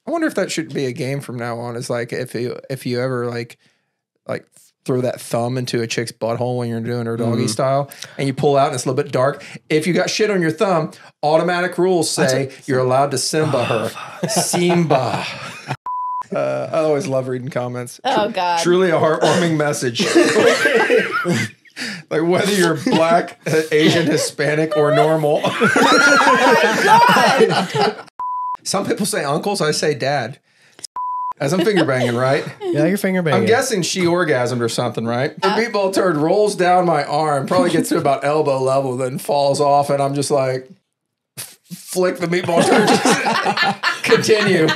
I wonder if that should be a game from now on. Is like if you ever like throw that thumb into a chick's butthole when you're doing her doggy style, and you pull out and it's a little bit dark. If you got shit on your thumb, automatic rules say you're allowed to Simba her. Simba. I always love reading comments. Oh, God. Truly a heartwarming message. Like whether you're black, Asian, Hispanic, or normal. Oh, my God. Some people say uncles, I say dad. As I'm finger banging, right? Yeah, you're finger banging. I'm guessing she orgasmed or something, right? The meatball turd rolls down my arm, probably gets to about elbow level, then falls off, and I'm just like, flick the meatball turd. Just continue.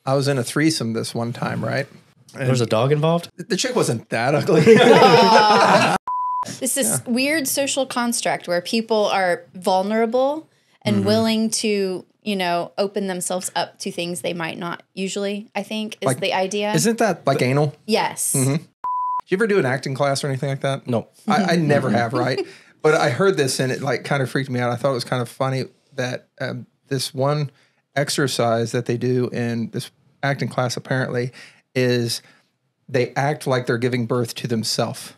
I was in a threesome this one time, right? There was a dog involved? The chick wasn't that ugly. This is weird social construct where people are vulnerable and willing to, you know, open themselves up to things they might not usually, I think, is the idea. Isn't that like anal? Yes. Did you ever do an acting class or anything like that? No. I never have, right? But I heard this and it like kind of freaked me out. I thought it was kind of funny that this one exercise that they do in this acting class apparently is they act like they're giving birth to themselves.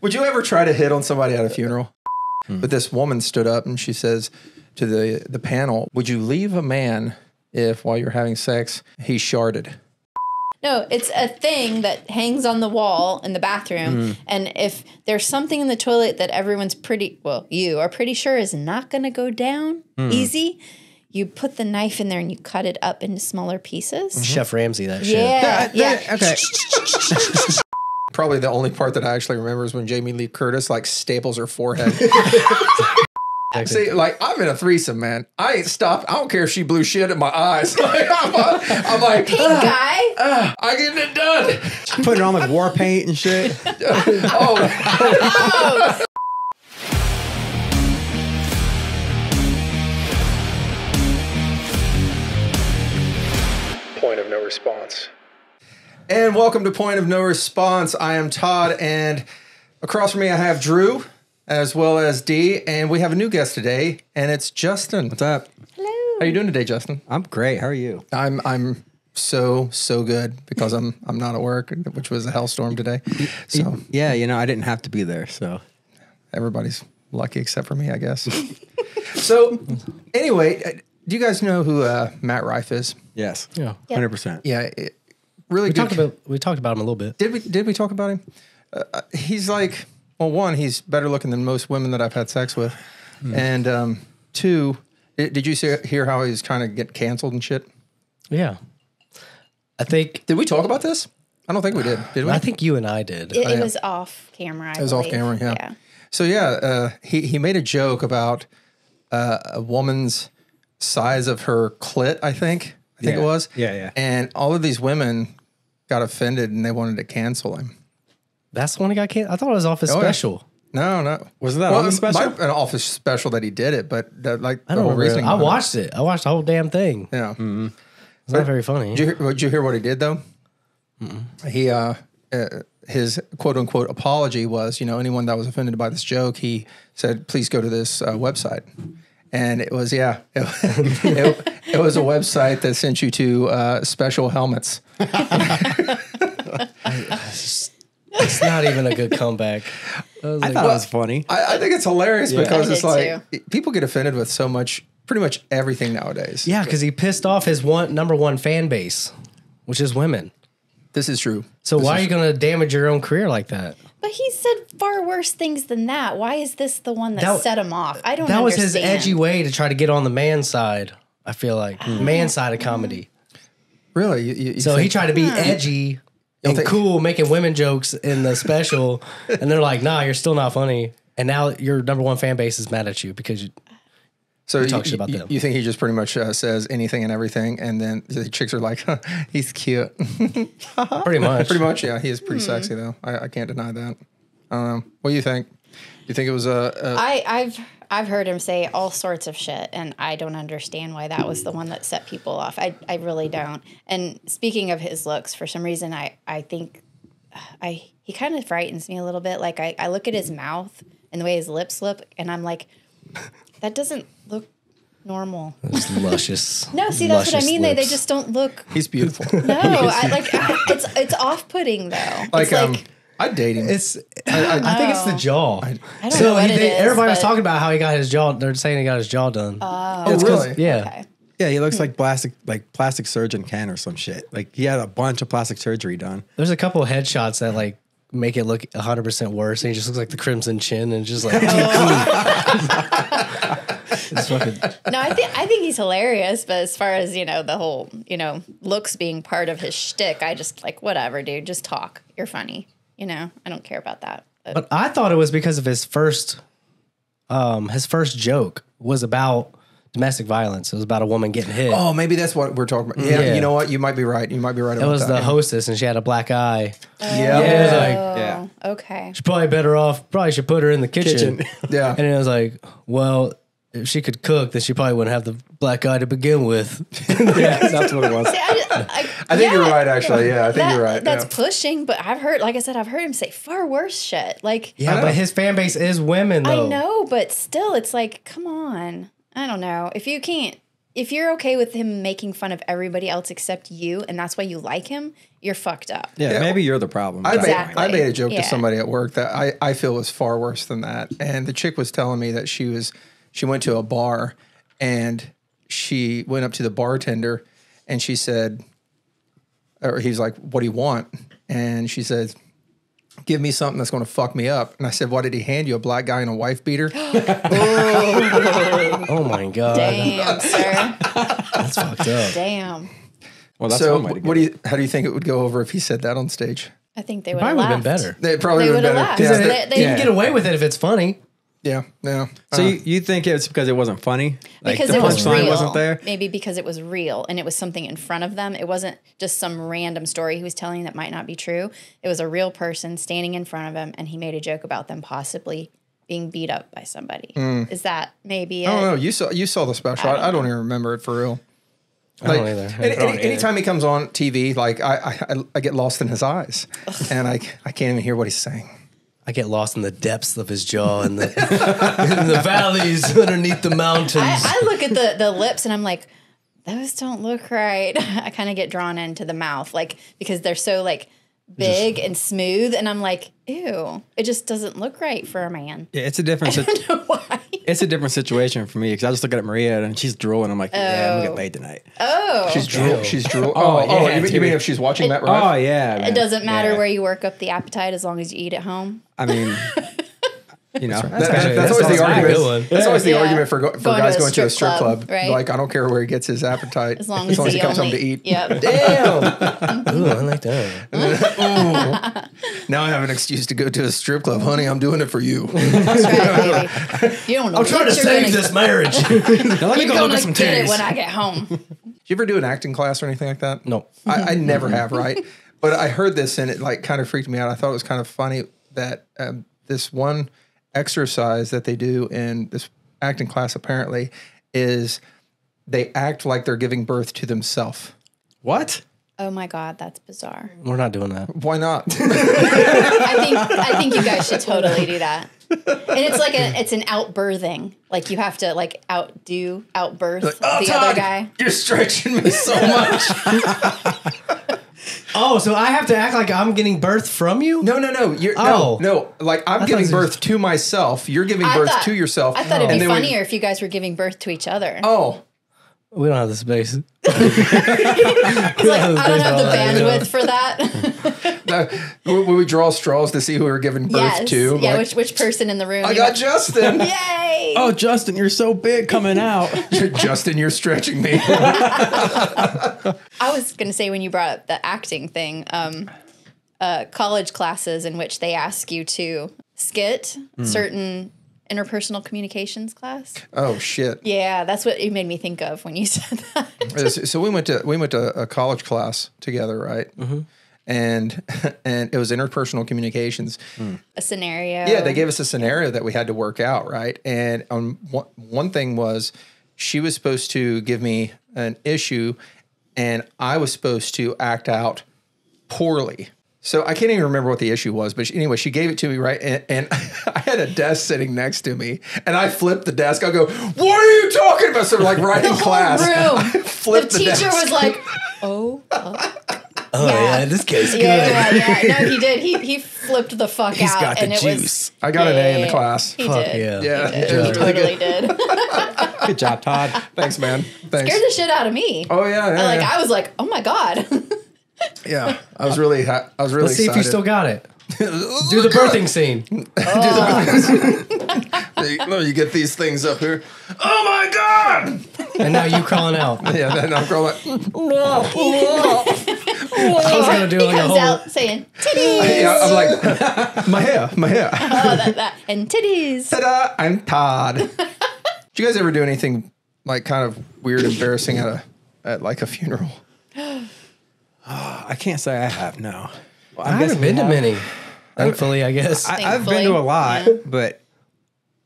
Would you ever try to hit on somebody at a funeral? But this woman stood up and she says to the panel, would you leave a man if while you're having sex, he sharded? No, it's a thing that hangs on the wall in the bathroom. And if there's something in the toilet that everyone's you are pretty sure is not going to go down easy, you put the knife in there and you cut it up into smaller pieces. Chef Ramsay, that shit. Yeah. Okay. Probably the only part that I actually remember is when Jamie Lee Curtis like staples her forehead. See, like I'm in a threesome, man. I ain't stopped. I don't care if she blew shit in my eyes. Like, I'm like, Pink guy. I getting it done. Putting on like war paint and shit. Point of no response. And welcome to Point of No Response. I am Todd, and across from me I have Drew, as well as Dee, and we have a new guest today, and it's Justin. What's up? Hello. How you doing today, Justin? I'm great. How are you? I'm so good because I'm not at work, which was a hellstorm today. So Yeah, you know, I didn't have to be there, so. everybody's lucky except for me, I guess. So anyway, do you guys know who Matt Rife is? Yes. Yeah. 100%. Yeah, really good. We talked about him a little bit. Did we talk about him? He's like, well, one, he's better looking than most women that I've had sex with, and two, did you hear how he's trying to get canceled and shit? Yeah. I think. Did we talk about this? I don't think we did. Did we? I think you and I did. It was off camera. It was off camera. Yeah. So yeah, he made a joke about a woman's size of her clit. I think it was. Yeah. And all of these women got offended and they wanted to cancel him. That's the one he got canceled? I thought it was Office Special. No. Wasn't that on the special? Might have been an Office Special that he did it, but like I the don't whole remember. reasoning. I watched it. I watched the whole damn thing. Yeah. It's not very funny. Did you hear what he did though? He his quote unquote apology was, anyone that was offended by this joke, he said, please go to this website. And it was, it was a website that sent you to special helmets. It's not even a good comeback. I thought it was funny. I think it's hilarious because I it's did like people get offended with pretty much everything nowadays. Yeah, because he pissed off his number one fan base, which is women. This is true. So why are you going to damage your own career like that? But he said far worse things than that. Why is this the one that set him off? I don't That was understand. his edgy way to try to get on the man side, I feel like. Man side of comedy. Really? You So he tried to be edgy and cool, making women jokes in the special, and they're like, nah, you're still not funny. And now your number one fan base is mad at you because you talk shit about them. You think he just pretty much says anything and everything, and then the chicks are like, he's cute. Pretty much. Pretty much, yeah. He is pretty sexy, though. I can't deny that. What do you think? You think it was I've heard him say all sorts of shit, and I don't understand why that was the one that set people off. I really don't. And speaking of his looks, for some reason, I think he kind of frightens me a little bit. Like I look at his mouth and the way his lips look, and I'm like, that doesn't look normal. It's luscious. No, see, that's what I mean. They lips. just don't look. He's beautiful. No, it's off-putting though. Like, It's like I'd date him. I think it's the jaw. I don't know what it is, everybody was but- talking about how he got his jaw. They're saying he got his jaw done. Oh, really? Yeah. Okay. Yeah, he looks like plastic surgeon Ken or some shit. Like he had a bunch of plastic surgery done. There's a couple of headshots that like make it look 100% worse, and he just looks like the Crimson Chin, and just like it's fucking. No, I think he's hilarious, but as far as the whole looks being part of his shtick, I just like whatever, dude. Just talk. You're funny. I don't care about that. But I thought it was because of his first joke was about domestic violence. It was about a woman getting hit. Oh, maybe that's what we're talking about. Yeah, you know what? You might be right. You might be right It about was that. the hostess, and she had a black eye. Yeah. It was like, Yeah. Okay. she's probably better off. Probably should put her in the kitchen. Yeah. And it was like, well, if she could cook, then she probably wouldn't have the black eye to begin with. Yeah, that's what it was. See, I think you're right, actually. Yeah, I think you're right. That's yeah. pushing, but I've heard him say far worse shit. Like, Yeah, but his fan base is women, though. I know, but still, it's like, come on. I don't know. If you're okay with him making fun of everybody else except you, and that's why you like him, you're fucked up. Yeah, maybe you're the problem. Exactly. I made a joke to Yeah. somebody at work that I feel was far worse than that. And the chick was telling me that she went to a bar and she went up to the bartender and she said, or he's like, what do you want? And she said, give me something that's going to fuck me up. And I said, what did he hand you? A black guy and a wife beater? Oh my God. Damn, sir. That's fucked up. Damn. Well, that's So one way to get how do you think it would go over if he said that on stage? I think they would have Probably would laughed. have been better. They probably They would have would've been better. laughed. Yeah. They You can get away with it if it's funny. Yeah. So you think it's because it wasn't funny? Like Because the it was punchline real. wasn't there? Maybe because it was real and it was something in front of them. It wasn't just some random story he was telling that might not be true. It was a real person standing in front of him, and he made a joke about them possibly being beat up by somebody. Is that maybe it? I don't know. You saw the special. I don't even remember it for real. I don't either. Anytime he comes on TV, like I get lost in his eyes, and I can't even hear what he's saying. I get lost in the depths of his jaw and the in the valleys underneath the mountains. I look at the lips and I'm like, those don't look right. I kind of get drawn into the mouth, like, because they're so like big and smooth, and I'm like, ew, it just doesn't look right for a man. Yeah, it's a different. Why? It's a different situation for me because I just look at Maria and she's drooling. I'm like, yeah, I'm gonna get laid tonight. Oh, She's drool. She's drool. Oh, Oh, yeah, you mean if she's watching Matt Rife? Oh yeah, man. it doesn't matter Yeah. where you work up the appetite as long as you eat at home. I mean, you know, That's That always the sounds like a good one. argument. That's always the Yeah. argument for guys going to a strip club. right? Like, I don't care where he gets his appetite As long as he he comes home only to eat. Yep. Damn. Ooh, I like that. Now I have an excuse to go to a strip club, honey. I'm doing it for you. That's right, baby. You don't know. I'm trying to save this marriage. now let me You're go look gonna at some get it titties. when I get home. Did you ever do an acting class or anything like that? No. I never have, right? But I heard this and it like kind of freaked me out. I thought it was kind of funny that this one exercise that they do in this acting class apparently is they act like they're giving birth to themselves. What? Oh my God, that's bizarre. We're not doing that. Why not? I think you guys should totally do that. And it's like it's an outbirthing. Like you have to like outbirth the Todd, other guy. You're stretching me so much. Oh, so I have to act like I'm getting birth from you? No. You're, no. Like I'm giving birth to myself. You're giving birth to yourself. I thought it'd And be then when- funnier if you guys were giving birth to each other. Oh, We don't have the space. He's like, I don't have the bandwidth for that. will we draw straws to see who we're giving birth Yes. to? Yeah, Like, which person in the room? I you got know? Justin. Yay! Oh, Justin, you're so big coming out. Justin, you're stretching me. I was going to say when you brought up the acting thing, college classes in which they ask you to skit certain interpersonal communications class. Oh shit. Yeah, that's what it made me think of when you said that. So we went to a college class together, right? Mm-hmm. And it was interpersonal communications. A scenario. Yeah, they gave us a scenario that we had to work out, right? And one thing was she was supposed to give me an issue, and I was supposed to act out poorly. So I can't even remember what the issue was, but anyway, she gave it to me, right? And I had a desk sitting next to me, and I flipped the desk. I go, "What are you talking about?" So like right in class, room. flipped The the teacher desk. was like, "Oh, yeah, this guy's good. yeah." No, he did. He flipped the fuck He's out, got the and it juice. was. I got an A in the class. He Fuck did. yeah. Yeah, He it did. was He really totally good. did. Good job, Todd. Thanks, man. Thanks. Scared the shit out of me. Oh yeah, yeah, Like yeah. I was like, "Oh my god." Yeah, I was really Let's excited. see if you still got it. Do the birthing scene. Let me get these things up here. Oh my god! And now you crawling out. Yeah, then I'm going. I was going to do He like a comes whole... out saying titties. Yeah, I'm like, my hair. Oh, that and titties. Ta-da! I'm Todd. Did you guys ever do anything like kind of weird, embarrassing at like a funeral? I can't say I have, no. Well, I haven't been to many. Thankfully, I guess. I've been to a lot, but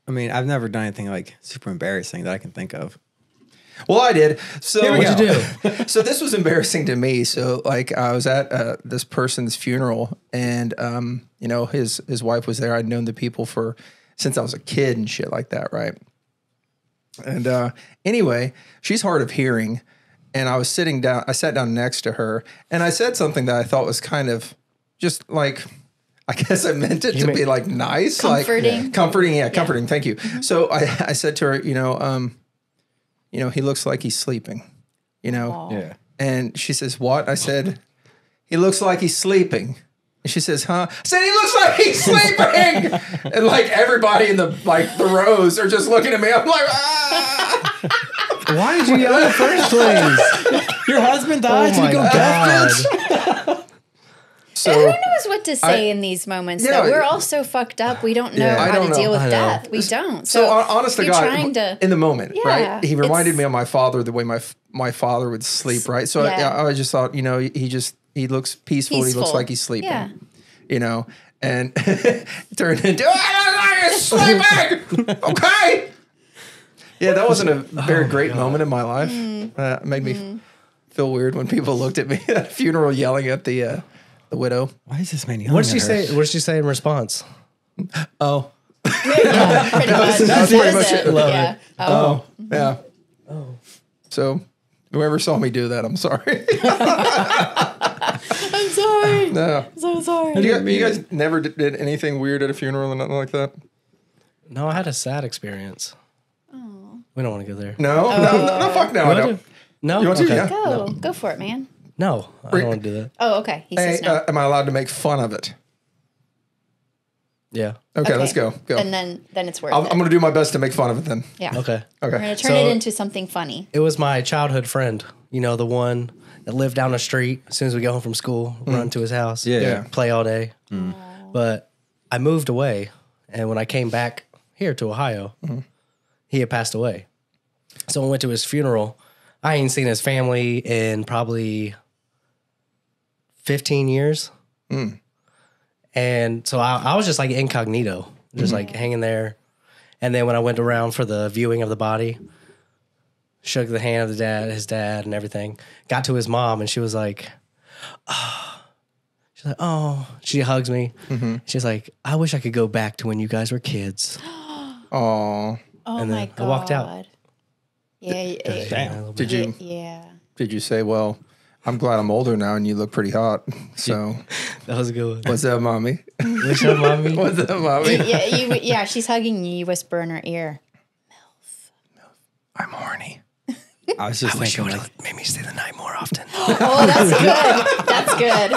I mean, I've never done anything like super embarrassing that I can think of. Well, I did. So What'd you do? So this was embarrassing to me. So like I was at this person's funeral, and you know his wife was there. I'd known the people since I was a kid and shit like that, right? And anyway, she's hard of hearing. And I was sitting down, I sat down next to her, and I said something that I thought was kind of just like, I guess I meant it to be like nice. Comforting. Like, comforting, comforting. Thank you. Mm-hmm. So I said to her, you know, he looks like he's sleeping, you know? Aww. Yeah. And she says, what? I said, he looks like he's sleeping. And she says, huh? I said, he looks like he's sleeping. And like everybody in the rows are just looking at me. I'm like, ah. Why did you yell in the first place? Your husband died. Oh my God. So who knows what to say in these moments? Yeah, though? We're all so fucked up. We don't know I how don't to deal know. with I know. death. We don't. So honest to you're God, trying to, in the moment, Yeah, right? He reminded it's- me of my father, the way my father would sleep, right? So Yeah. I just thought, you know, he looks peaceful. He looks like he's sleeping, Yeah. you know, and it turned into, he's sleeping. Okay. Yeah, that wasn't a very great moment in my life. Made me feel weird when people looked at me at a funeral yelling at the widow. Why is this man yelling What did she at her? say? What did she say in response? Oh. Yeah, pretty much. That's pretty much it. Love Yeah. it. Oh. Yeah. Oh. So whoever saw me do that, I'm sorry. I'm sorry. No. So sorry. You guys never did anything weird at a funeral or nothing like that? No, I had a sad experience. We don't want to go there. No? No, fuck no, I don't. No? You want to? Okay. Yeah. Go for it, man. No, I don't want to do that. Oh, okay. He Hey, says no. am I allowed to make fun of it? Yeah. Okay, let's go. And then it's worth I'm it. going to do my best to make fun of it then. Yeah. Okay. We're Okay. gonna turn So- it into something funny. It was my childhood friend, you know, the one that lived down the street. As soon as we go home from school, run to his house, Yeah. play all day. But I moved away, and when I came back here to Ohio, he had passed away. So I went to his funeral. I ain't seen his family in probably 15 years. And so I was just like incognito, just like hanging there. And then when I went around for the viewing of the body, shook the hand of his dad and everything, got to his mom, and she was like, oh. She's like, oh, she hugs me. She's like, I wish I could go back to when you guys were kids. Oh. Oh And my then god. I walked out. Yeah. Damn. Did you Yeah. did you say, well, I'm glad I'm older now and you look pretty hot. So That was a good one. what's up, mommy? What's up, mommy? What's up, mommy? Yeah, she's hugging you. You whisper in her ear. I'm horny. I was just Wish you thinking, would like, have made me stay the night more often. Oh, that's good. That's good.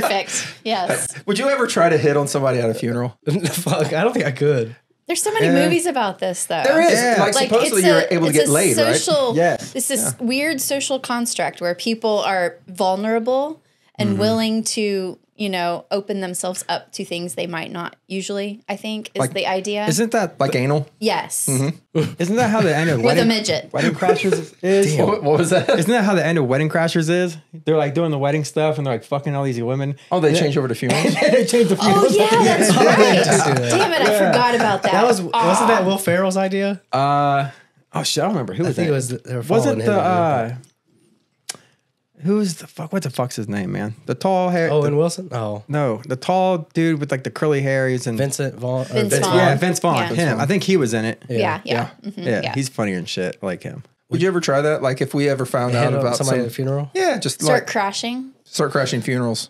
Perfect. Yes. Would you ever try to hit on somebody at a funeral? Fuck, I don't think I could. There's so many movies about this, though. There is. Yeah. Like supposedly you're able to get laid, right? Yes. It's this weird social construct where people are vulnerable and willing to, you know, open themselves up to things they might not usually, I think, is the idea. isn't that Like anal? Yes. isn't that how the end of With a midget. Wedding Crashers is? What was that? Isn't that how the end of Wedding Crashers is? They're like doing the wedding stuff and they're like fucking all these women. Oh, they changed over to funerals? They changed the Oh, funerals. yeah, that's do right. that. Damn it, I forgot about that. That was wasn't that Will Ferrell's idea? Oh shit, I don't remember who I was think that. it was. They were Wasn't following him. Who's the fuck? What the fuck's his name, man? The tall hair. Owen Wilson? Oh. No, the tall dude with like the curly hair. He's in Vince Vaughn. Vince Vaughn. Yeah, Vince Vaughn. Yeah. Him. I think he was in it. Yeah. Yeah. Mhm. He's funnier and shit. I like him. Would you ever try that? Like if we ever found out about somebody at a funeral? Yeah, just Start crashing. start crashing funerals.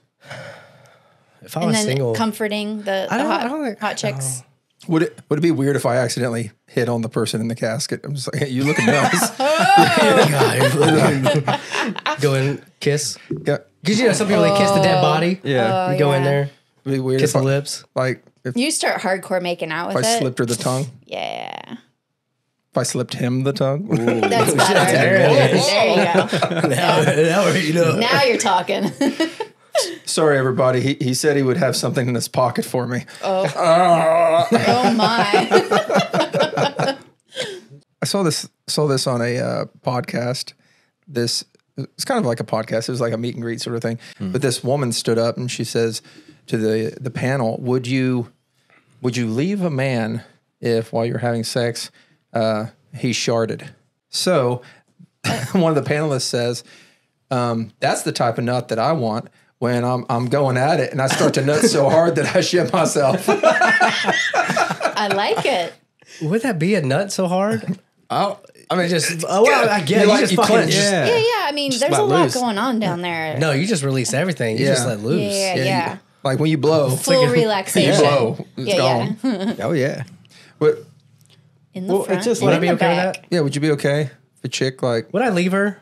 If I And was then single. comforting the I don't think- hot chicks. Would it be weird if I accidentally hit on the person in the casket? I'm just like, hey, you looking nice. Go and kiss. Yeah, Because you know, some people they kiss the dead body. Yeah. You go in there, it'd be weird kiss if the I, lips. like if You start hardcore making out with I it. slipped her the tongue. Yeah. If I slipped him the tongue. That's better. There you go. Now you're talking. Sorry, everybody. He said he would have something in his pocket for me. Oh my. I saw this on a podcast. It's kind of like a podcast. It was like a meet and greet sort of thing. But this woman stood up and she says to the panel, "Would you leave a man if while you're having sex he sharted?" So one of the panelists says, "That's the type of nut that I want when I'm going at it and I start to nut so hard that I shit myself." I like it. Would that be a nut so hard? I mean, Just well, I guess you just you fucking clench. Yeah, I mean, there's let a lot loose. going on down there. No, you just release everything. You Yeah. just let loose. Yeah. Like when you blow, Full you relaxation. blow, it's gone. Oh yeah. But In the Well, front, it's just and Would I in be the okay with back. that? yeah, would you be okay if a chick like? Would I leave her?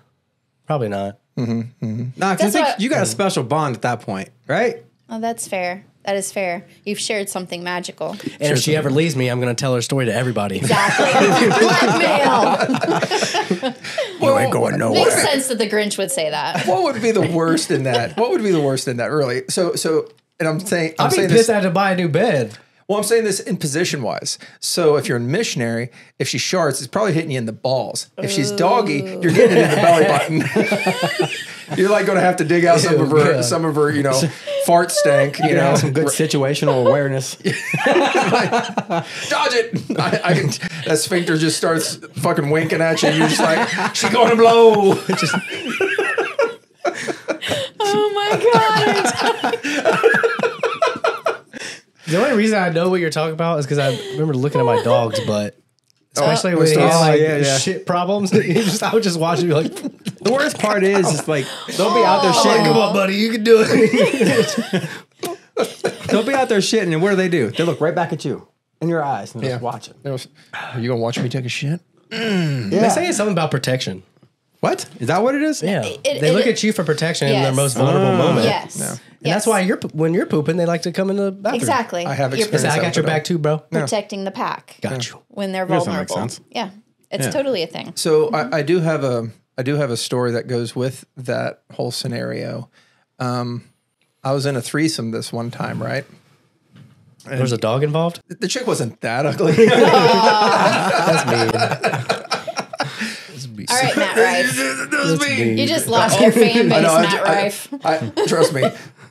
Probably not. Nah, because I That's think what- you got a special bond at that point, right? Oh, that's fair. That is fair. You've shared something magical. And if she ever leaves me, I'm going to tell her story to everybody. Exactly. Blackmail. You ain't going nowhere. Makes sense that the Grinch would say that. What would be the worst in that? What would be the worst in that? Really? So, and I'm saying I'd be saying pissed this. I had to buy a new bed. Well, I'm saying this in position wise. So if you're a missionary, if she sharts, it's probably hitting you in the balls. If she's doggy, you're getting it in the belly button. You're like going to have to dig out some of her, fart stank. You know, Some good situational awareness. dodge it. I can. That sphincter just starts fucking winking at you. And you're just like, she going to blow. Just, Oh my God. The only reason I know what you're talking about is because I remember looking at my dog's butt. Especially when he oh, had like yeah. shit problems. I would just watch it and be like, The worst part is, like they'll be out there shitting. come on, buddy, you can do it. They'll be out there shitting, and what do? They look right back at you in your eyes and they're just watching. Are you gonna watch me take a shit? They say it's something about protection. What is that? What it is? Yeah. It- they look it- at you for protection in their Yes. most vulnerable moment. Yes. No. And that's why when you're pooping, they like to come in the bathroom. Exactly. I have You're experienced Say, I that got your with a back too, bro. protecting the pack Got you. when they're That doesn't make vulnerable. sense. Yeah. It's totally a thing. So I do have a story that goes with that whole scenario. I was in a threesome this one time, right? There's a dog involved? The chick wasn't that ugly. That's mean. All right, Matt Rife. That's mean. You just lost your fan base, know, Matt Rife. Trust me,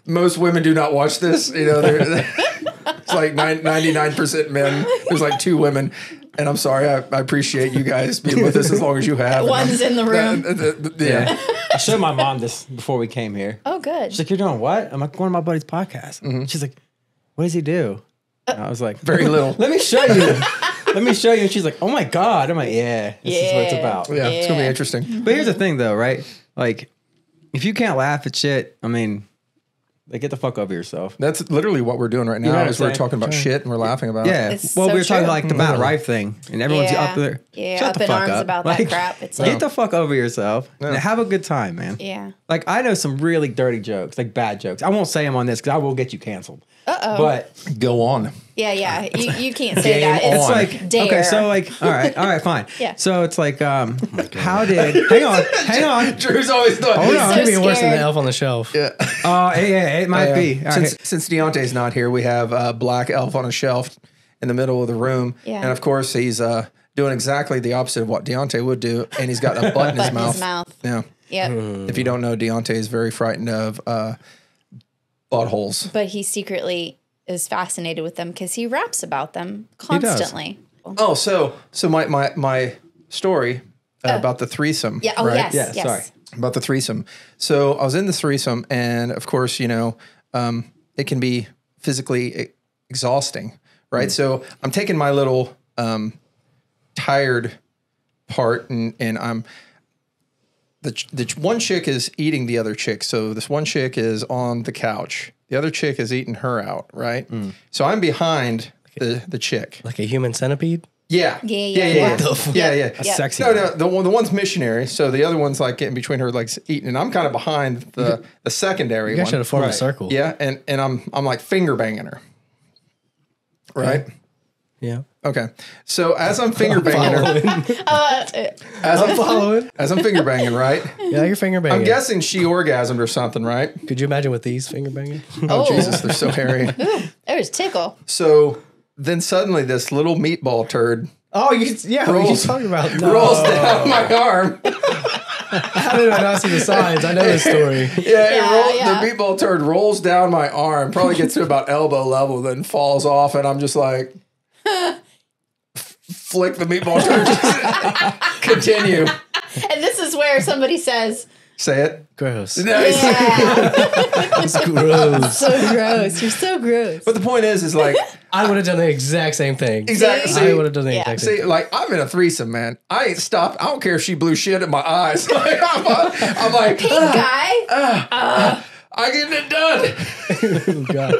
most women do not watch this. You know, it's like 99% men. There's like 2 women. And I'm sorry, I appreciate you guys being with us as long as you have. One's in the room. Yeah. I showed my mom this before we came here. Oh, good. She's like, "You're doing what?" I'm like, "Going to my buddy's podcast." She's like, "What does he do?" And I was like, Very little. Let me show you. Let me show you. And she's like, "Oh my God." I'm like, "Yeah, this is what it's about." Yeah, it's gonna be Yeah. interesting. But here's the thing, though, right? Like, if you can't laugh at shit, I mean, like, get the fuck over yourself. That's literally what we're doing right now. know what Is I'm we're saying? talking about shit and we're laughing about it. Yeah. It's Well, so we were talking true. like the Matt Rife thing, and everyone's Yeah. up there. Yeah, Shut up the in fuck arms up. about that crap. It's get like, the fuck over yourself and have a good time, man. yeah. Like, I know some really dirty jokes, like bad jokes. I won't say them on this because I will get you canceled. Uh-oh. But Go on. Yeah. You can't say that. Game It's on. like, dare. okay, so like, all right, fine. Yeah. So it's like, how did? Hang on. Drew's always done. Hold on. so Maybe worse than the scared. elf on the shelf. Yeah. It might be. All right. Since Deontay's not here, we have a black elf on a shelf in the middle of the room. Yeah. And of course, he's doing exactly the opposite of what Deontay would do. And he's got a butt in his Butt in mouth. his mouth. Yeah. Yep. If you don't know, Deontay is very frightened of buttholes. But he secretly is fascinated with them because he raps about them does. constantly. Oh, so my story about the threesome. Yeah. Oh, right? yes. Yeah, Yes. sorry. about the threesome. So I was in the threesome, and of course, you know, it can be physically exhausting, right? So I'm taking my little tired part, and I'm the one chick is eating the other chick. So this one chick is on the couch. The other chick is eating her out, right? So I'm behind the chick. Like a human centipede? Yeah. Yeah. A sexy. No, the one's missionary. So the other one's like in between her legs eating, and I'm kind of behind the secondary You guys one. should have formed a circle. Yeah, and I'm like finger banging her. Right? Yeah. Okay. So as I'm finger banging her, as I'm finger banging, right? Yeah, you're finger banging. I'm guessing she orgasmed or something, right? Could you imagine with these finger banging? Oh Jesus, they're so hairy. There's tickle. So then suddenly this little meatball turd Oh, what are you talking about? No. rolls down my arm. How did I not see the signs? I know this story. Yeah. The meatball turd rolls down my arm, probably gets to about elbow level, then falls off, and I'm just like, flick the meatball turd. Continue. And this is where somebody says, Say it. Gross. Nice. yeah. It's gross. So gross. You're so gross. But the point is like, I would have done the exact same thing. exactly. I would have done the Yeah. exact same See, like, I'm in a threesome, man. I ain't stopped. I don't care if she blew shit in my eyes. Like, I'm like, Pink guy. I getting it done. thing. Oh, God.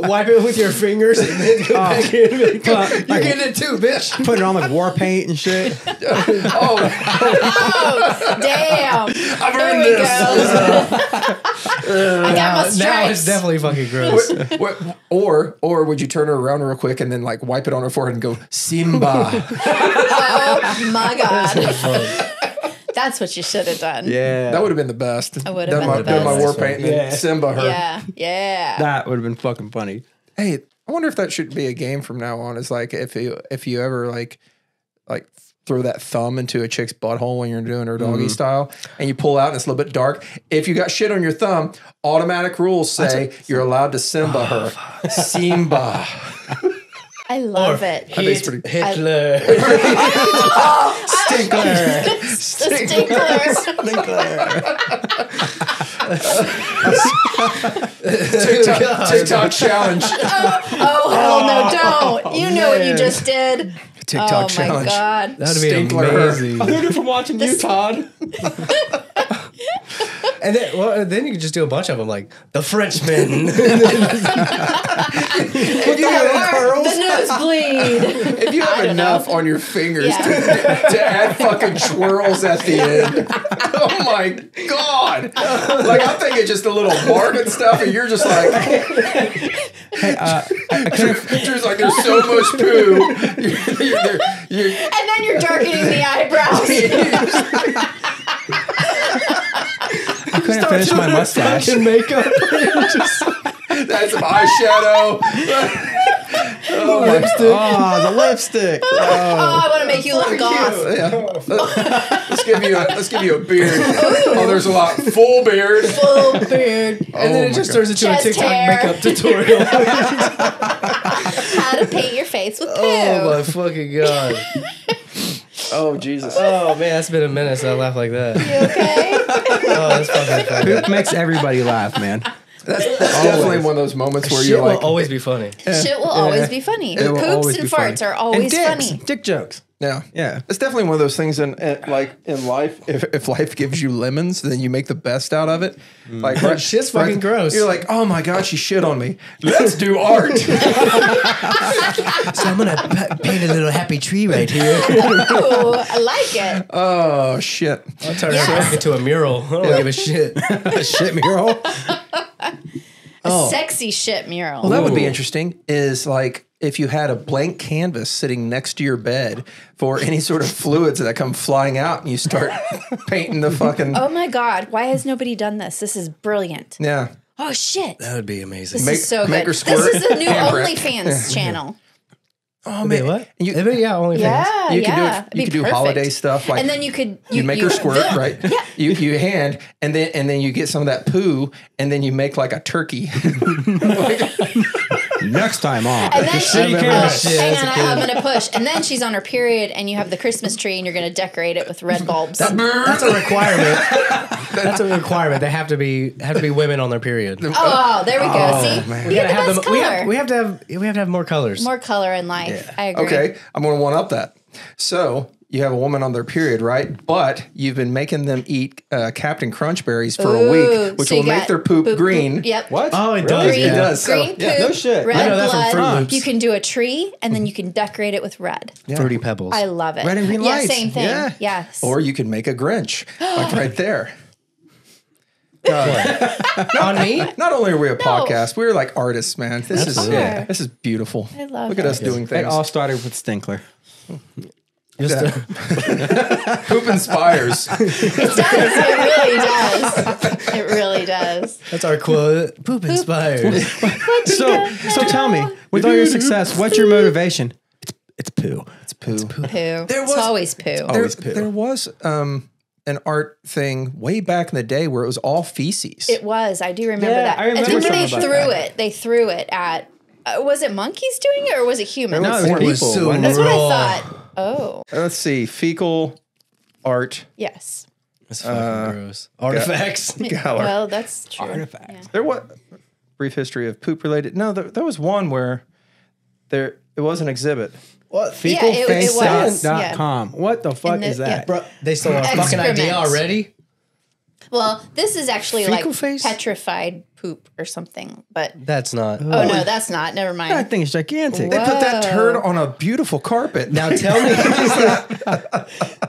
Wipe it with your fingers and then go back in. You getting it too, bitch. Putting on like war paint and shit. Oh, Oh, damn. I've There earned we this. go. I got my Now it's stripes. definitely fucking gross. Or would you turn her around real quick and then like wipe it on her forehead and go, Simba. Oh, my God. That's what you should have done. Yeah. That would have been the best. That would have been the Done my best. war paint and then Yeah. Simba her. Yeah. Yeah. That would have been fucking funny. Hey, I wonder if that should be a game from now on. Is like if you ever like throw that thumb into a chick's butthole when you're doing her doggy style, and you pull out and it's a little bit dark. If you got shit on your thumb, automatic rules say you're allowed to Simba her. Simba. I love it. think it's pretty- Hitler. Stinkler. TikTok challenge. Oh, hell no, don't. You know what you just did. TikTok Oh, my challenge. God. That would be Stinkler. amazing. I learned it from watching you, Todd. And then you could just do a bunch of them, like the Frenchman. If you have, The nosebleed. if you have enough on your fingers to add fucking twirls at the end, oh my God! Like I'm thinking just a little bark and stuff, and you're just like, Drew's like, there's so much poo. And then you're darkening the eyebrows. I couldn't finish my mustache. Fucking makeup. That's some eyeshadow. Oh my Oh, the lipstick. Oh, I want to make you look goth. Yeah. Let's give you a beard. Oh, there's a lot. Full beard. Full beard. And then it just turns into Chest a TikTok hair. makeup tutorial. How to paint your face with poo. Oh my fucking God. Oh Jesus. Oh man, that's been a minute since I laughed like that. You okay? Oh, that's fucking funny. Poop makes everybody laugh, man. That's definitely one of those moments where Shit you're will like, always be funny. Shit will always be funny. It will Poops always and be funny. farts are always and dicks. funny. Dick jokes. yeah. Yeah. It's definitely one of those things in life. If life gives you lemons, then you make the best out of it. Like Shit's fucking gross. You're like, oh my God, she shit on me. Let's do art. So I'm gonna paint a little happy tree right here. Ooh, I like it. Oh shit. I'll turn Yes. her back into a mural. I don't give a shit. Shit mural. A sexy shit mural. Well, that would be interesting. Is like if you had a blank canvas sitting next to your bed for any sort of fluids that come flying out, and you start painting the fucking Oh my God, why has nobody done this? This is brilliant. yeah. Oh shit. That would be amazing. This is so make good. her squirt. This is a new Handprint. OnlyFans channel. Oh Wait, what? You, Yeah, only Yeah, you could do yeah. it. You could do holiday stuff like and then you could you make her squirt, right? You hand and then you get some of that poo and then you make like a turkey. Next time on. And then she, Shitty camera. hang on, I'm going to push. And then she's on her period, and you have the Christmas tree, and you're going to decorate it with red bulbs. That's a requirement. That's a requirement. They have to be women on their period. Oh, there we go. See, man. you get the best color. We have to have more colors. More color in life. I agree. Okay, I'm going to one up that. So you have a woman on their period, right? But you've been making them eat Captain Crunch berries for a week, which so you will make got their poop green. Yep. What? Oh, it Really? does. Green, It does. So, green poop, yeah, no shit. red I know that from Fruit blood. Loops. You can do a tree, and then you can decorate it with red. Fruity Pebbles. I love it. Red and green yeah, lights. same thing. Yeah. Yes. Or you can make a Grinch, like right there. On me? Not only are we a podcast, we're like artists, man. This is this is beautiful. I love Look at it. us doing It things. all started with Stinkler. Poop inspires. It does. It really does. It really does. That's our quote. Poop inspires. So tell me, with all your success, what's your motivation? It's poo. It's poo. Poo. was- It's always poo. Always poo. There was an art thing way back in the day where it was all feces. It was. I do remember Yeah, that. I remember think they something about threw that. it. They threw it at. Was it monkeys doing it or was it humans? No, it was people. so wasn't it? That's what I raw. thought. Oh, Let's see, fecal art. yes. That's fucking gross. Artifacts. Galler. Well, that's true. Artifacts. Yeah. There was brief history of poop related. No, there was one where it was an exhibit. What? Fecalface.com. What the fuck And is that? Bro, they stole our fucking idea Excrement. already? Well, this is actually Fecal like face? petrified poop or something. But That's not. oh no, that's not. Never mind. That thing is gigantic. They put that turd on a beautiful carpet. Now tell me.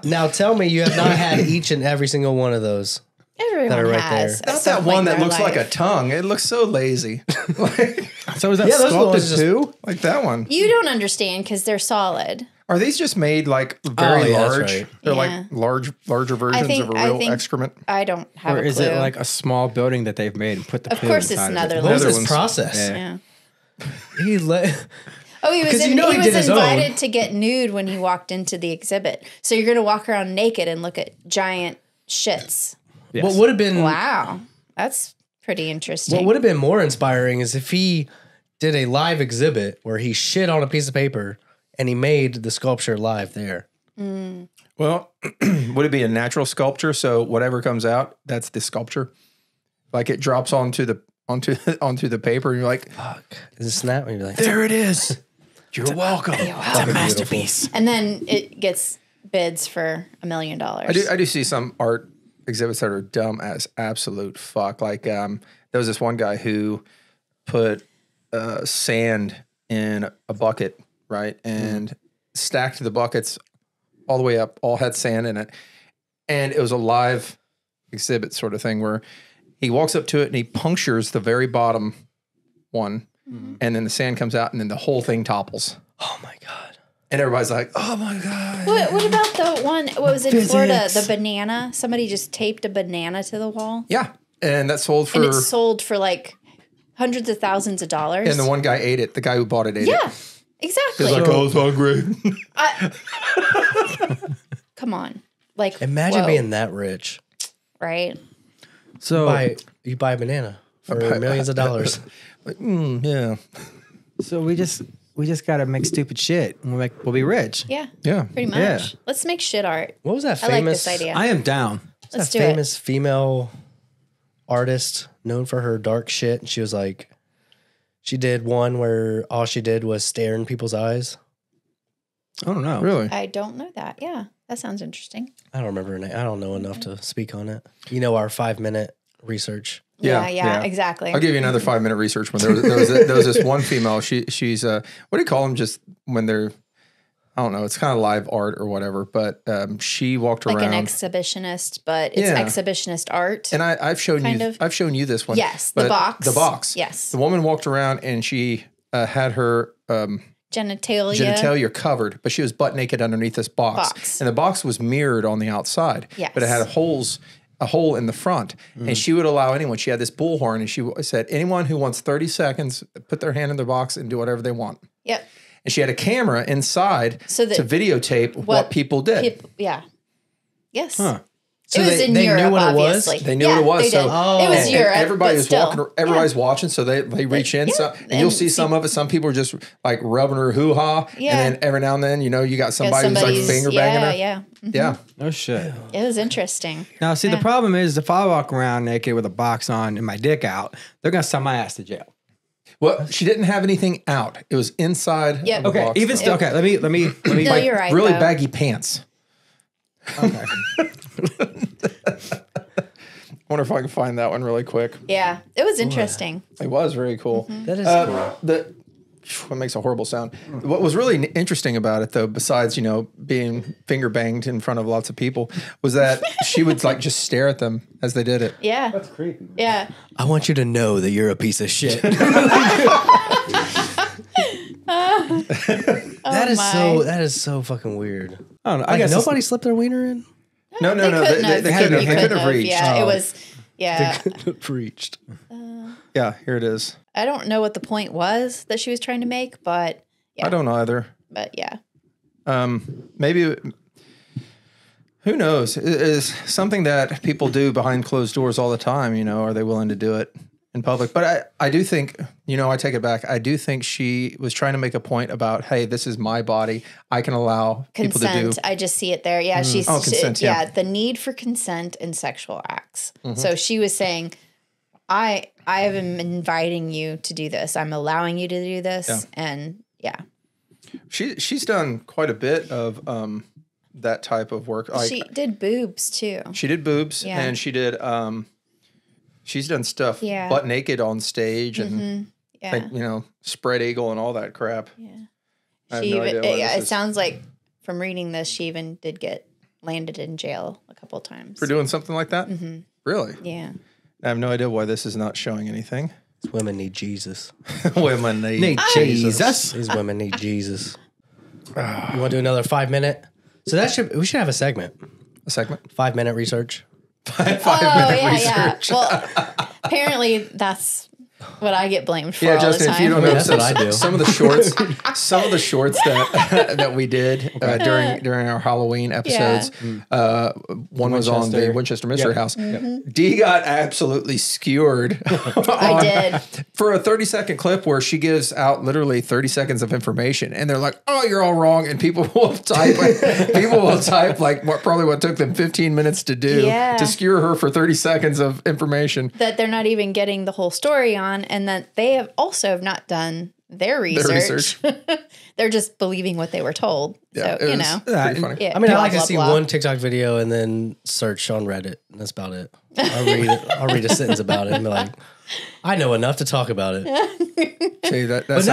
Now tell me you have not had each and every single one of those. Everyone that are right has. there. at Not some that point one in that their looks like a life. tongue. It looks so lazy. like, So is that Yeah, those sculpted ones just- too? like that one. You don't understand because they're solid. Are these just made like very yeah, that's large? right. They're Yeah. like larger versions think- of a I real think- excrement. I don't have Or a is clue. it like a small building that they've made and put the Of poo course it's inside of it? Netherlands. What was this Netherlands. process? Yeah. Yeah. He let. Oh, he was 'Cause you know he he did was his own. invited to get nude when he walked into the exhibit. So you're gonna walk around naked and look at giant shits. Yes. What would have been? Wow, that's pretty interesting. What would have been more inspiring is if he did a live exhibit where he shit on a piece of paper and he made the sculpture live there. Well, would it be a natural sculpture? So whatever comes out, that's the sculpture. Like it drops onto the paper, and you're like, Fuck. Is it snap? And you're like, there it is. You're welcome. It's a masterpiece. And then it gets bids for $1 million. I do see some art exhibits that are dumb as absolute fuck. Like there was this one guy who put sand in a bucket, right, and stacked the buckets all the way up, all had sand in it, and it was a live exhibit sort of thing where he walks up to it and he punctures the very bottom one, and then the sand comes out, and then the whole thing topples, oh my God. and everybody's like, "Oh my god!" What about the one? What was in Florida? The banana. Somebody just taped a banana to the wall, Yeah, and that sold for. and it sold for like hundreds of thousands of dollars. And the one guy ate it. The guy who bought it ate it. yeah, exactly. He's like, I was hungry. Come on, like Imagine whoa, being that rich. right. So You buy a banana for millions of dollars. Yeah. so we just got to make stupid shit and we'll be rich. Yeah, Yeah. pretty much. Yeah. Let's make shit art. What was that I like famous? this idea. I am down. Let's that do famous female artist known for her dark shit. She was like, she did one where all she did was stare in people's eyes. I don't know. Really? it. I don't know that. Yeah, that sounds interesting. I don't remember her name. I don't know enough to speak on it. You know, our 5-minute research. Yeah, exactly. I'll give you another 5-minute research one. There was this one female. She's what do you call them? Just when they're, I don't know. It's kind of live art or whatever. But she walked Like around. an exhibitionist, but it's Yeah. exhibitionist art. And I've shown kind you. of. I've shown you this one. Yes, the But box. The box. Yes. The woman walked around and she had her Genitalia. covered, but she was butt naked underneath this box. And the box was mirrored on the outside. Yes. But it had a hole in the front. And she would allow anyone. She had this bullhorn, and she said, anyone who wants 30 seconds, put their hand in the box and do whatever they want. Yep. And she had a camera inside So that to videotape what people did. Yeah. Yes. Huh. So it was in they Europe, knew what it was? obviously. They knew what it was. They So did. It was and Europe. everybody but was still. walking. Everybody's watching, so they reach in. So, and you'll see some of it. Some people are just like rubbing her hoo ha, Yeah. and then every now and then, you got somebody who's like Somebody's- finger banging her. Yeah. Mhm. Yeah. No shit. It was interesting. Now, see, the problem is if I walk around naked with a box on and my dick out, they're gonna send my ass to jail. Well, she didn't have anything out. It was inside. Yep. Of the Okay, box. even still. Okay, let me. No, you're right. Really though. baggy pants. Okay. I wonder if I can find that one really quick. Yeah, it was interesting. It was very cool. That is cool. What makes a horrible sound. What was really interesting about it, though, besides being finger banged in front of lots of people, was that she would like just stare at them as they did it. Yeah. That's creepy. Yeah. I want you to know that you're a piece of shit. That is so fucking weird. I don't know. I Like guess nobody slipped their wiener in? No. They couldn't have. They You couldn't couldn't have reached. Yeah, it was. Yeah. Preached. Yeah, here it is. I don't know what the point was that she was trying to make, but yeah. I don't either. But yeah. Maybe, who knows? It is something that people do behind closed doors all the time. Are they willing to do it in public? But I do think, I take it back. I do think she was trying to make a point about, hey, this is my body. I can allow people to do. Consent. I just see it there. Yeah, she's consent, yeah. the need for consent in sexual acts. So she was saying, I am inviting you to do this. I'm allowing you to do this. Yeah. And yeah. She's done quite a bit of that type of work. Like, She did boobs too. she did boobs, Yeah. and she did. She's done stuff Yeah. butt naked on stage, and Yeah. like, spread eagle and all that crap. Yeah. I have She no even, idea why yeah, this it is- sounds like from reading this, she even did get landed in jail a couple times. For doing something like that? Really? Yeah. I have no idea why this is not showing anything. Women need Jesus. Women need Jesus. These women need Jesus. You want to do another 5-minute? So we should have a segment. A segment? 5-minute research. 5-minute research. Yeah. Well, apparently that's what I get blamed for Yeah, all Justin, the if time. you don't know, That's what I do. some of the shorts that we did during our Halloween episodes. One was on the Winchester Mystery House. Dee got absolutely skewered. I did. For a 30-second clip where she gives out literally 30 seconds of information, and they're like, "Oh, you're all wrong," and people will type like probably what took them 15 minutes to do to skewer her for 30 seconds of information That they're not even getting the whole story on, and that they have not done their research. They're just believing what they were told. Yeah, So, it was pretty funny. Yeah, I mean, I blah, like to blah, see blah. one TikTok video and then search on Reddit. And that's about it. I'll read a sentence about it and be like, I know enough to talk about it. See, that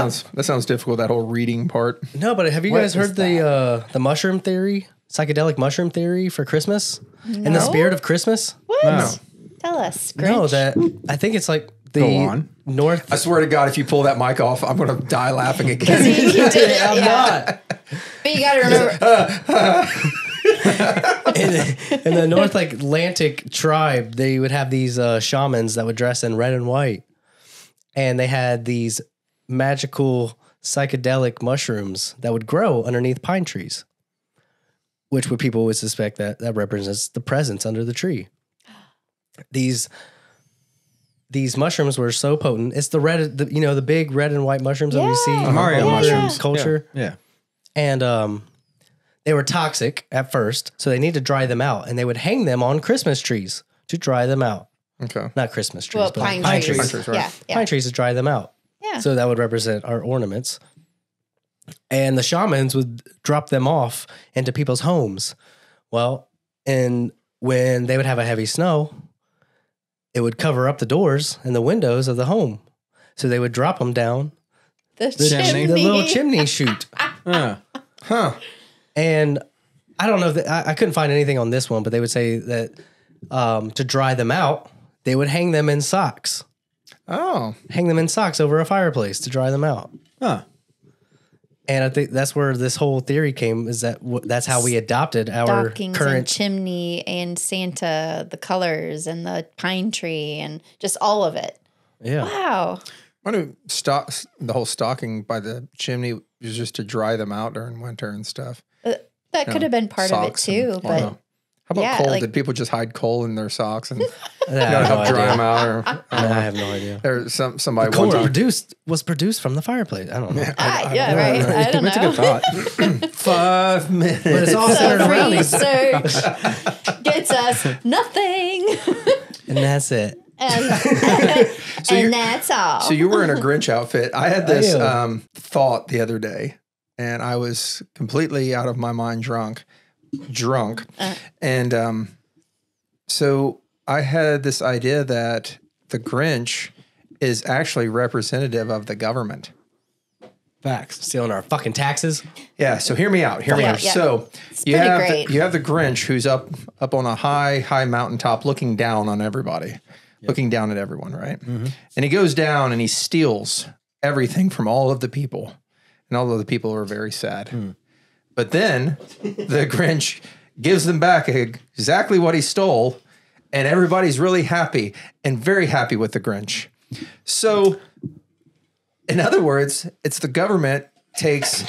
sounds difficult, that whole reading part. No, but have you guys heard the mushroom theory, psychedelic mushroom theory for Christmas? In the spirit of Christmas? What? No. Tell us. Grinch. No, that I think it's like the Go on. North. I swear to God, if you pull that mic off, I'm going to die laughing again. He did it, I'm not. But you got to remember. In the North Atlantic tribe, they would have these shamans that would dress in red and white, and they had these magical psychedelic mushrooms that would grow underneath pine trees, which people would suspect that represents the presence under the tree. These mushrooms were so potent. It's the big red and white mushrooms that we see in Mario mushrooms. culture. Yeah. And they were toxic at first, so they need to dry them out, and they would hang them on Christmas trees to dry them out. Okay. Not Christmas trees, Well, but pine trees. Pine trees, right. Yeah. pine trees to dry them out. Yeah. So that would represent our ornaments. And the shamans would drop them off into people's homes. Well, and when they would have a heavy snow, it would cover up the doors and the windows of the home. So they would drop them down The the chimney. little chimney chute. Huh. And I don't know that I couldn't find anything on this one, but they would say that to dry them out, they would hang them in socks. Oh. Hang them in socks over a fireplace to dry them out. Huh. And I think that's where this whole theory came, is that that's how we adopted our Stockings and current. chimney and Santa, the colors and the pine tree and just all of it. Yeah. Wow. I knew the whole stocking by the chimney was just to dry them out during winter and stuff. That could have been part of it Socks too, and- but How about Yeah, coal? like- Did people just hide coal in their socks and I have no help dry idea. them out? Or I have no idea. there's somebody Coal one time. was produced from the fireplace. I don't know. Right. I don't That's a good know. thought. 5 minutes. But it's all So centered around these. research gets us nothing. And that's it. And that's all. So you were in a Grinch outfit. I had this am. thought the other day, and I was completely out of my mind drunk. And so I had this idea that the Grinch is actually representative of the government. Facts. Stealing our fucking taxes. Yeah, so hear me out. Yeah. So It's you pretty have great. you have the Grinch who's up on a high mountaintop looking down on everybody. Looking down at everyone, right? Mm-hmm. And he goes down and he steals everything from all of the people. And all of the people are very sad. But then the Grinch gives them back exactly what he stole, and everybody's really happy and very happy with the Grinch. So, in other words, it's the government takes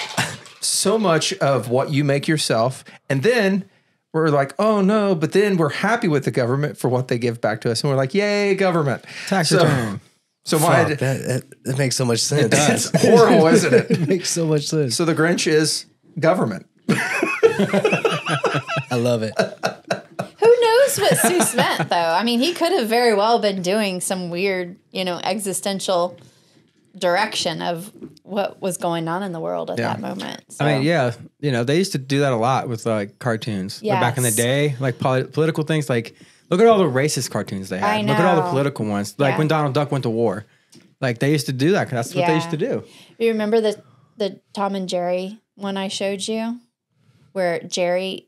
so much of what you make yourself, and then we're like, oh no, but then we're happy with the government for what they give back to us. And we're like, yay, government. Tax return. So Fuck, that makes so much sense. it's horrible, isn't it? It makes so much sense. So the Grinch is government. I love it. Who knows what Seuss meant, though? I mean, he could have very well been doing some weird, existential direction of what was going on in the world at that moment. So. I mean, yeah, they used to do that a lot with like cartoons. Like back in the Yes. day, like political things. Like, look at all the racist cartoons they had. I Look at all the know. political ones. Like Yeah. when Donald Duck went to war. Like they used to do that because that's what they used to do. You remember the Tom and Jerry one I showed you, where Jerry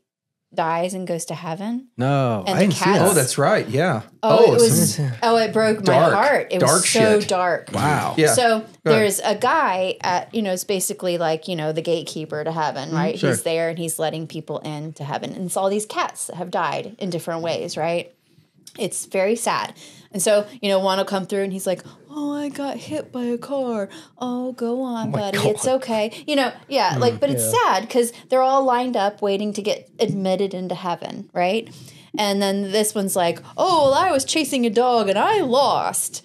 dies and goes to heaven? No, And I the didn't see cats- that. Oh, that's right. Yeah. Oh, it it's- was. Oh, it broke dark, my heart. It dark was so shit. dark. Wow. Yeah. So Go ahead. there's a guy at, it's basically like, the gatekeeper to heaven, right? sure. He's there and he's letting people into heaven. And it's all these cats that have died in different ways, right? It's very sad. And so, one will come through and he's like, oh, I got hit by a car. Oh, go on, buddy. It's okay. But it's sad because they're all lined up waiting to get admitted into heaven, right? And then this one's like, oh, well, I was chasing a dog and I lost.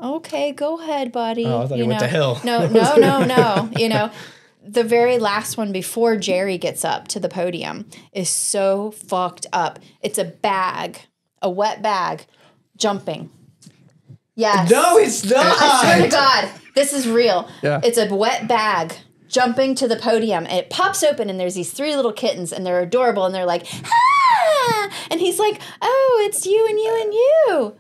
Okay, go ahead, buddy. Oh, I thought he went to hell. No. The very last one before Jerry gets up to the podium is so fucked up. It's a bag, a wet bag, jumping. Yes. No, it's not. I swear to God, this is real. Yeah. It's a wet bag jumping to the podium, and it pops open, and there's these 3 little kittens, and they're adorable, and they're like, ah! And he's like, oh, it's you and you and you.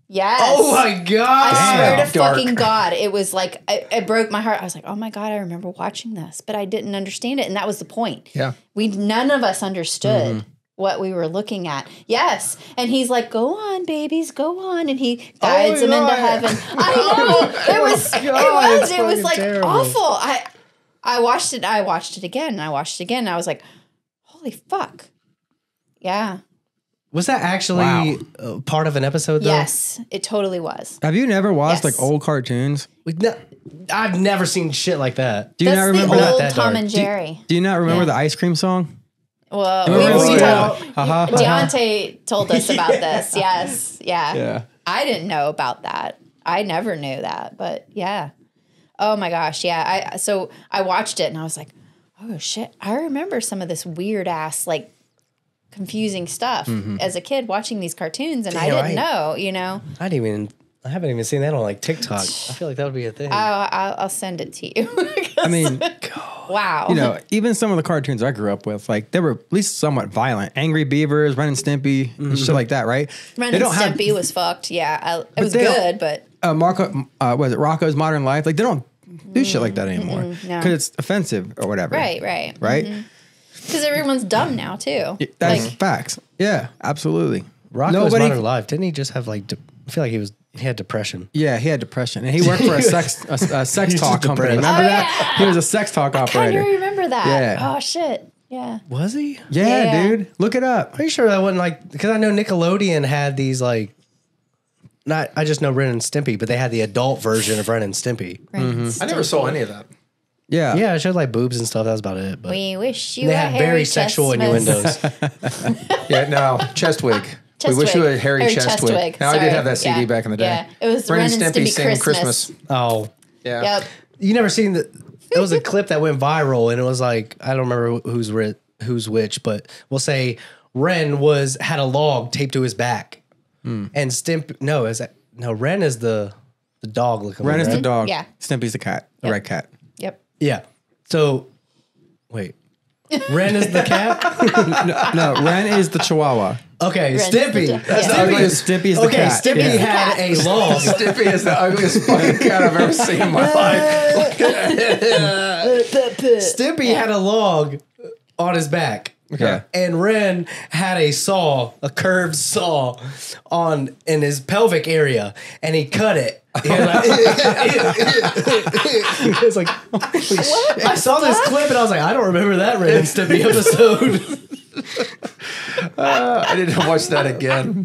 Yes. Oh my God. I swear to Dark. fucking God, it was like, it broke my heart. I was like, oh my God, I remember watching this, but I didn't understand it. And that was the point. Yeah. None of us understood what we were looking at. Yes. And he's like, go on, babies, go on. And he guides them into heaven. I know. It was fucking like terrible. awful. I watched it. I watched it again. And I was like, holy fuck. Yeah. Was that actually part of an episode, though? Yes, it totally was. Have you never watched Yes. like old cartoons? I've never seen shit like that. Do you That's not the remember Not old that Tom dark. and Jerry. Do you not remember Yeah. the ice cream song? Well, Remember we the- told, Deontay told us about this. Yes. Yeah. Yeah. I didn't know about that. I never knew that, but yeah. Oh my gosh. Yeah. So I watched it and I was like, oh shit. I remember some of this weird ass, like confusing stuff as a kid watching these cartoons. And I Damn, didn't know, I haven't even seen that on like TikTok. I feel like that would be a thing. I'll send it to you. I mean, wow. even some of the cartoons I grew up with, like they were at least somewhat violent. Angry Beavers, Ren and Stimpy, and shit like that, right? Ren and Stimpy was fucked. Yeah. It was they don't- good, but Was it Rocco's Modern Life? Like they don't do shit like that anymore no. because it's offensive or whatever. right. Right. Because everyone's dumb now too. That's Like, facts. Yeah, absolutely. Rocco's Modern Life. Didn't he just have like? I feel like he had depression. Yeah, he had depression, and he worked for a sex talk company. depressed. Remember Oh, that? He was a sex talk Can you operator. remember that? Yeah. Oh shit. Yeah. Was he? Yeah, Yeah. dude, look it up. Are you sure that wasn't like? Because I know Nickelodeon had these like. I just know Ren and Stimpy, but they had the adult version of Ren and Stimpy. Right. I never saw any of that. Yeah. Yeah, it showed like boobs and stuff. That was about it. But We wish you they a had hairy very sexual chestmas. innuendos. Yeah, no, chest wig. Chest we wish you wig. a hairy chest wig. Now, I Sorry. did have that CD Yeah. back in the day. Yeah. It was Ren Ren and Stimpy sing Christmas. Oh, Yeah. Yep. you never seen the? There was a clip that went viral, and it was like I don't remember who's which, but we'll say Ren had a log taped to his back, and Ren is the dog looking. Ren one, is right? the dog. Yeah. Stimpy's the cat. The Yep. red cat. Yep. Yeah. So, wait. Ren is the cat? No, Ren is the chihuahua. Okay, Ren's Stimpy. the- That's the Yeah. ugliest. Stimpy is the Okay, cat. Stimpy Yeah. had a log. Stimpy is the ugliest fucking cat I've ever seen in my life. Stimpy had a log on his back. Okay. And Ren had a curved saw in his pelvic area, and he cut it. He was like, holy shit. I saw this clip and I was like, I don't remember that Ren and Stimpy episode. I need to watch that again.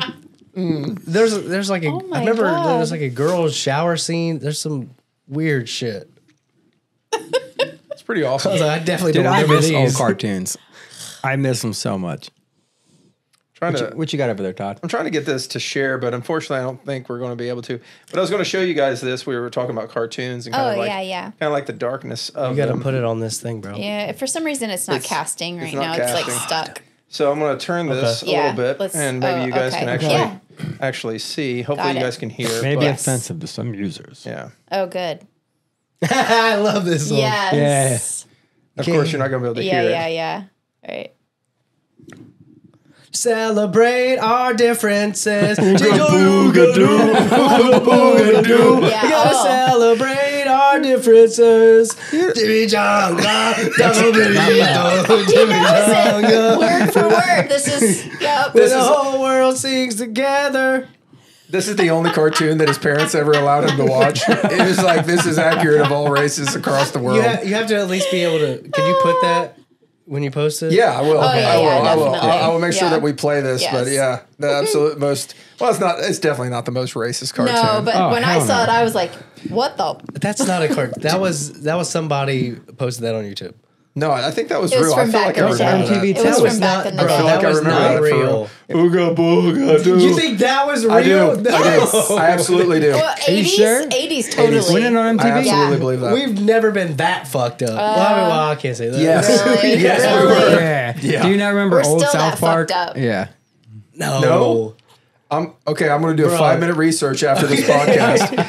There's like Oh my I remember God. there was like a girl's shower scene. There's some weird shit. It's pretty I awesome. was like, I definitely Dude, don't I remember miss old these. cartoons. I miss them so much. What you got over there, Todd? I'm trying to get this to share, but unfortunately, I don't think we're going to be able to. But I was going to show you guys this. We were talking about cartoons and kind Oh, of like, yeah. kind of like the darkness of You got to them. put it on this thing, bro. Yeah. For some reason, it's not It's- casting right it's not now. It's like casting. stuck. So I'm going to turn this a Yeah, little bit, let's- and maybe you guys can okay. actually see. Hopefully, Got you it. guys can hear. Maybe but, offensive to some users. yeah. Oh, good. I love this song. Yes. Of course, you're not going to be able to Yeah. hear Yeah. it. Yeah. All right. Celebrate our differences. Yeah. You gotta Oh. celebrate our differences. Jimmy Jonga, He knows it. Word for word. This is. Yep. when the whole world sings together. This is the only cartoon that his parents ever allowed him to watch. It was like, this is accurate of all races across the world. You have to at least be able to. Can you put that when you post it? Yeah, I will. yeah, I will. yeah, I will. definitely. I will make sure Yeah. that we play this. Yes. But yeah, the absolute most. Well, it's not. It's definitely not the most racist cartoon. No, but Oh, when I hell saw no. it, I was like, "What the?" That's not a cart. That was somebody posted that on YouTube. no, I think that was It was real. I from feel back like in I the remember day. that. MTV It was was from not- back in the bro, day. I feel like that I was remember not that for real. Ooga booga doo. You think that was real? I do. No. I do. I absolutely do. Well, you 80s, sure? 80s, totally. Winning on I MTV? absolutely Yeah. believe that. We've never been that fucked up. Well, I can't say that. Yes. Really? Yes, we Really? were. Yeah. Yeah. Do you not remember We're old still South that Park? fucked up. Yeah. No. No? I'm going to do a Bro. 5-minute research after this podcast, and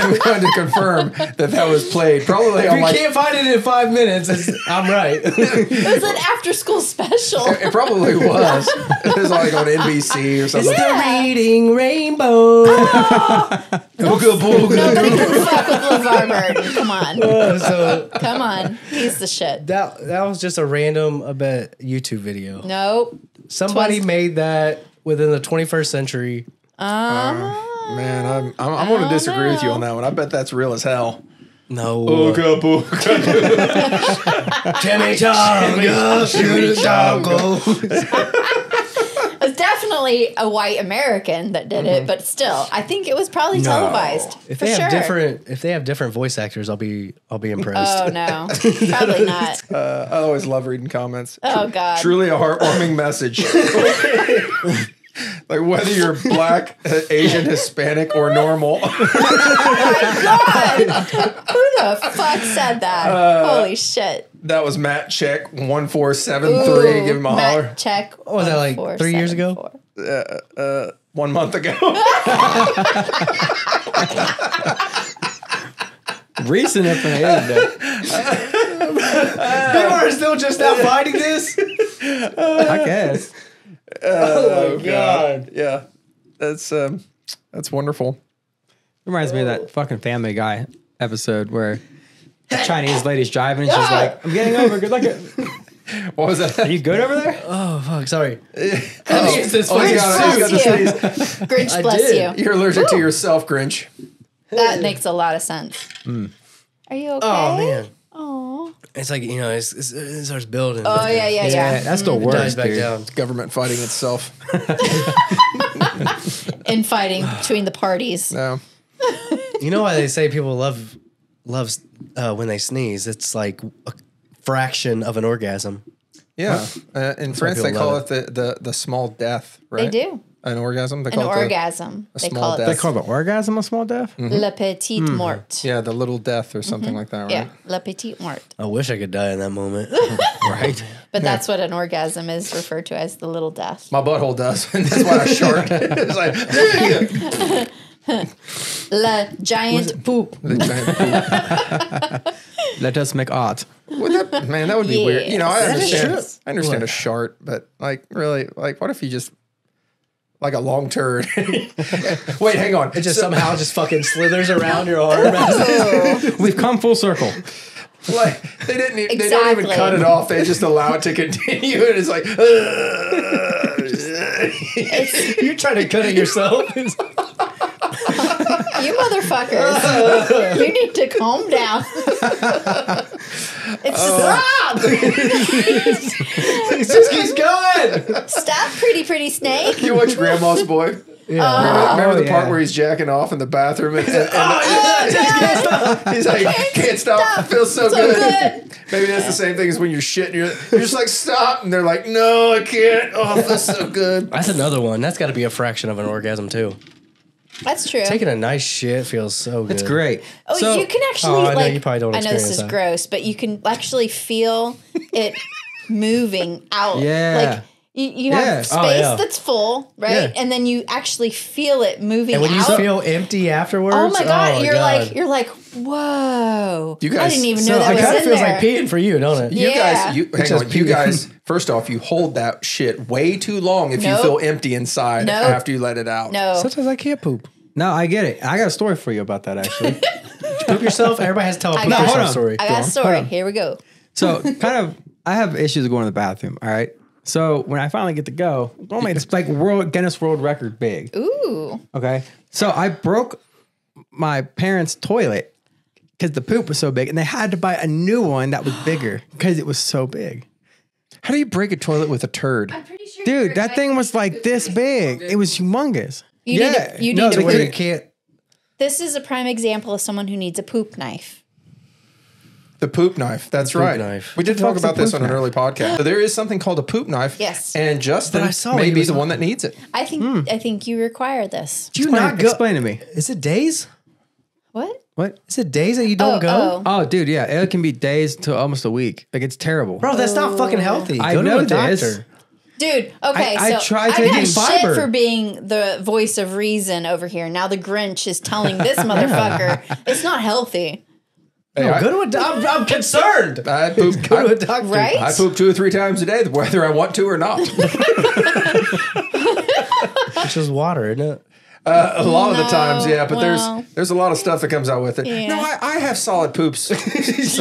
I'm going to confirm that was played. Probably If on you like can't find it in 5 minutes, I'm right. It was an after-school special. it probably was. It was like on NBC or something. Yeah. Reading Rainbow. Ooga booga Nobody doo. can fuck with LeVar Burton. Come on, So come on. He's the shit. that was just a random, I bet, YouTube video. Nope. Somebody Twas- made that within the 21st century. Man, I'm going to disagree with you on that one. I bet that's real as hell. No. Ooga booga doo. Timmy Jonga, shoot a jongo. It was definitely a white American that did it, but still, I think it was probably televised. If for they have sure. if they have different voice actors, I'll be impressed. Oh no, probably not. I always love reading comments. Oh god. Truly a heartwarming message. Like whether you're black, Asian, Hispanic, or normal. God, who the fuck said that? Holy shit. That was Matt Check 1473. Give him a holler. Matt check. What was that, like 3 years ago? 1 month ago. Recent information. People are still just now finding this? I guess. Oh, God. Yeah, that's wonderful. Reminds me of that fucking Family Guy episode where the Chinese lady's driving and she's like, I'm getting over. Good luck. What was that? Are you good over there? Oh, fuck. Sorry. He's It's this got fucking the Bless you. sneeze. Grinch I bless did. you. You're allergic to yourself, Grinch. That makes a lot of sense. Are you okay? Oh, man. Oh. It's like, it starts building. Oh yeah, yeah, yeah. That's the It dies worst, back dude. down. Government fighting itself. Infighting between the parties. No. You know why they say people love loves when they sneeze. It's like a fraction of an orgasm. Yeah. In France, they call it the small death, right? They do. An orgasm? They An call it orgasm. They small call it death. They call the orgasm a small death? La petite mort. Yeah, the little death or something like that, right? Yeah, la petite mort. I wish I could die in that moment. Right. But that's what an orgasm is referred to as, the little death. My butthole does, and that's why I short. It's like, La giant poop. the giant poop. Let us make art. Would that, man, that would be weird. You know, I Yes. understand. I understand a shart, but like, really, like, what if you just like a long turd? Wait, hang on. It just somehow just fucking slithers around your arm. We've come full circle. Like they didn't. They don't even Exactly. cut it off. They just allow it to continue, and it's like. You're trying to cut it yourself. You motherfuckers. You need to calm down. It's stop. It just keeps going. Stop, pretty snake. You watch Grandma's Boy? Yeah. Remember the part yeah. where he's jacking off in the bathroom and he's like, can't stop. It feels so good. Maybe that's the same thing as when you're shitting. You're just like, stop. And they're like, no, I can't. Oh, it feels so good. That's another one. That's got to be a fraction of an orgasm too. That's true. Taking a nice shit feels so good. It's great. Oh, So- you can actually I know like. you probably don't I know this experience is that. gross, but you can actually feel it moving out. Yeah. Like you Yeah. have Oh, space yeah. that's full, right? Yeah. And then you actually feel it moving And when you out. feel empty afterwards, oh my god, you're God. like, whoa! You I guys- didn't even So know that it was kind of in feels there. like peeing for you, don't it? You Yeah. guys, hang on. You guys, first off, you hold that shit way too long if Nope. you feel empty inside Nope. after you let it out. No, Sometimes I can't poop. No, I get it. I got a story for you about that, actually. Poop yourself. Everybody has to tell a I poop got- yourself hold on. story. I got a story. Here we go. So, kind of, I have issues going to the bathroom, all right? So, when I finally get to go, it's like Guinness World Record big. Ooh, Okay. So, I broke my parents' toilet because the poop was so big, and they had to buy a new one that was bigger because it was so big. How do you break a toilet with a turd? pretty sure. Dude, that thing was like this big. It was humongous. You need to- you need to Where poop. you can't. This is a prime example of someone who needs a poop knife. The poop knife. That's poop right. knife. We did talk fuck's a about this poop on an knife? early podcast. So there is something called a poop knife. Yes. And Justin But I saw may he be was the on- one that needs it. I think you require this. Do you not go? Explain to me. Is it days? What? What? Is it days that you don't go? Oh. Oh, dude, yeah. It can be days to almost a week. Like, it's terrible. Bro, that's not fucking healthy. I Go know to a this. doctor. Dude, okay, I so tried I taking got fiber. shit for being the voice of reason over here. Now the Grinch is telling this motherfucker it's not healthy, Hey, No, go to a doctor. I'm concerned. I poop. Go to a doctor. right? I poop 2 or 3 times a day, whether I want to or not. It's just water, isn't it? A lot of the No, times, yeah, but well. there's a lot of stuff that comes out with it. Yeah. No, I have solid poops. You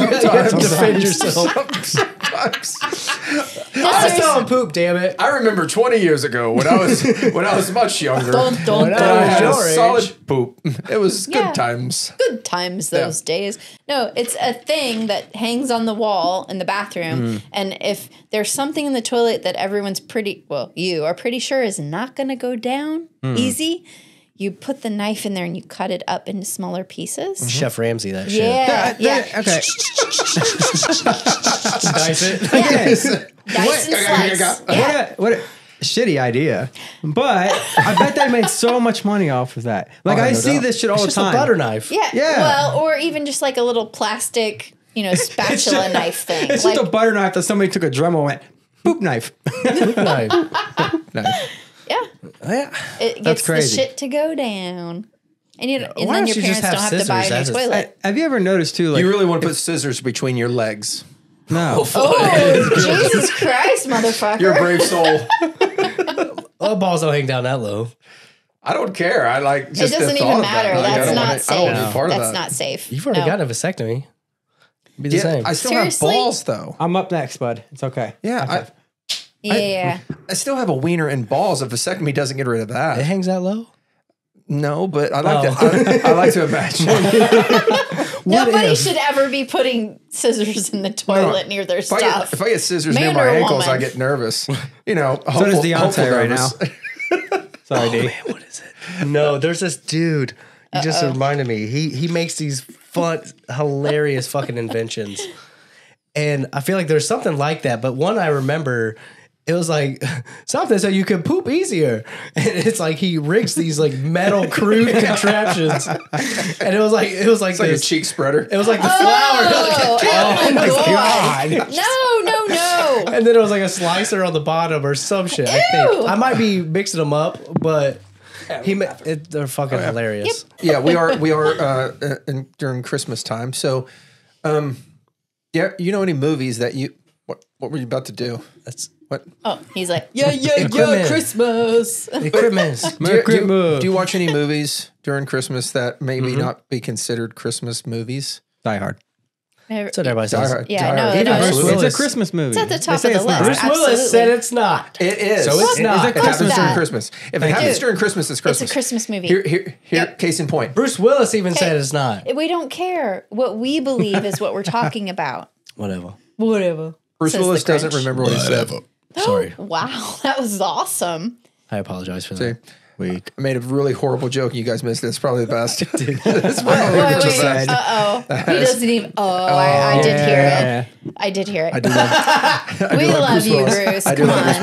have Sometimes. to defend yourself. Sometimes. I saw him poop, damn it. I remember 20 years ago when I was much younger. Dun, dun, When and I dun. had a your age. solid poop. It was Yeah. good times. Good times those days. No, it's a thing that hangs on the wall in the bathroom. And if there's something in the toilet that everyone's you are pretty sure is not going to go down easy, you put the knife in there and you cut it up into smaller pieces. Chef Ramsay, that shit. Yeah, yeah. Okay. Dice it. Yes. Dice and slice. Yeah. What a shitty idea. But I bet they make so much money off of that. Like, Oh, I no see doubt. this shit all It's the just time. a butter knife. Yeah. Yeah. Well, or even just like a little plastic, spatula knife thing. It's like, just a butter knife that somebody took a Dremel and went, poop knife. Knife. No. yeah. Yeah. It That's gets the crazy. shit to go down. And, and Why then don't your you just parents don't have have to buy a new scissors? That's toilet. Have you ever noticed too, like, You really want to put scissors between your legs. no. Oh, Jesus Christ, motherfucker. You're a brave soul. Oh, balls don't hang down that low. I don't care. I like It just the doesn't thought even of that. matter. Like, I That's don't not wanna- I safe. don't want to be part of That's that. not safe. You've already No. gotten a vasectomy. It'd be the Yeah, same. I still Seriously? have balls though. I'm up next, bud. It's okay. Yeah, Yeah. I still have a wiener and balls. A vasectomy doesn't get rid of It that. hangs that low? No, but I like to. I like to imagine. Nobody should ever be putting scissors in the toilet near their If I, stuff. get, scissors Man near or my ankles, woman. I get nervous. You know, So does Deontay right now. nervous. Sorry, D. Man, what is it? No, there's this dude. You just reminded me. He makes these fun, hilarious fucking inventions. And I feel like there's something like that. But one I remember, it was like something so you can poop easier. And it's like he rigs these like metal crude contraptions. And it was like It's like a cheek spreader. It was like the flour. Oh my God. No. And then it was like a slicer on the bottom or some shit. I think I might be mixing them up, but they're fucking hilarious. Yeah, we are during Christmas time. So, yeah, you know any movies that you what were you about to do? That's what? Oh, he's like, yeah, Equipment. Christmas. Christmas. Do you watch any movies during Christmas that maybe not be considered Christmas movies? Die Hard. That's what everybody says. Yeah, no, Even no, Bruce it's, Willis. It's a Christmas movie. it's at the They top of say the it's not. list. Bruce Willis said it's not. It is. So it's not. It happens during that. Christmas. If it happens Dude, during Christmas, it's Christmas. It's a Christmas movie. Here, Yep. case in point. Bruce Willis even said it's not. We don't care. What we believe is what we're talking about. Whatever. Bruce says Willis the doesn't Grinch. remember what he said. Sorry. Wow, that was awesome. I apologize for See, that. Weak. I made a really horrible joke and you guys missed it. It's probably the best. It's Wait, probably He doesn't even. I did hear yeah. it. I did hear it. I do love, We love Bruce you, Willis. Bruce. I do Come love Bruce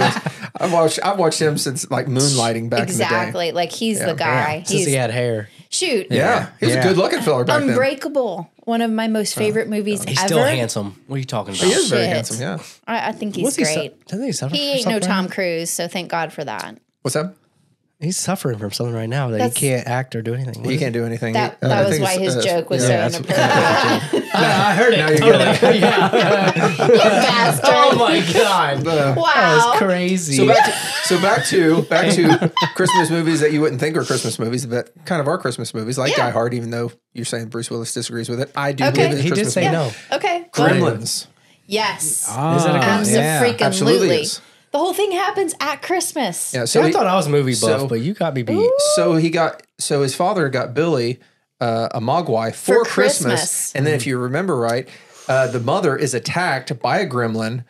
on. Willis. I've watched him since like Moonlighting back in the Exactly. Like he's the guy. Since he had hair. Shoot. day. Yeah, he was a Yeah. good looking fella back then. Unbreakable. One of my most favorite movies He's ever. still handsome. What are you talking about? He is very Shit. handsome. Yeah. I think he's What's he great. doesn't he suffer He from ain't no something? Tom Cruise, so thank God for that. What's that? He's suffering from something right now that That's- he can't act or do anything. He can't do anything. That I was think why it's, his joke was yeah. so inappropriate. I heard it. Now you get it. You bastard. Oh my god. That Wow. was crazy. Back to Christmas movies that you wouldn't think are Christmas movies, but kind of are Christmas movies, like Yeah. Die Hard. Even though you're saying Bruce Willis disagrees with it, I do Okay. believe it's a He did Christmas say movie. no. Okay. Well, Gremlins. yes. Is that a Absolutely. Absolutely is. The whole thing happens at Christmas. Yeah. See, I he- thought I was movie buff, so- but you got me beat. So his father got Billy a mogwai for Christmas. Christmas. And then if you remember right, the mother is attacked by a gremlin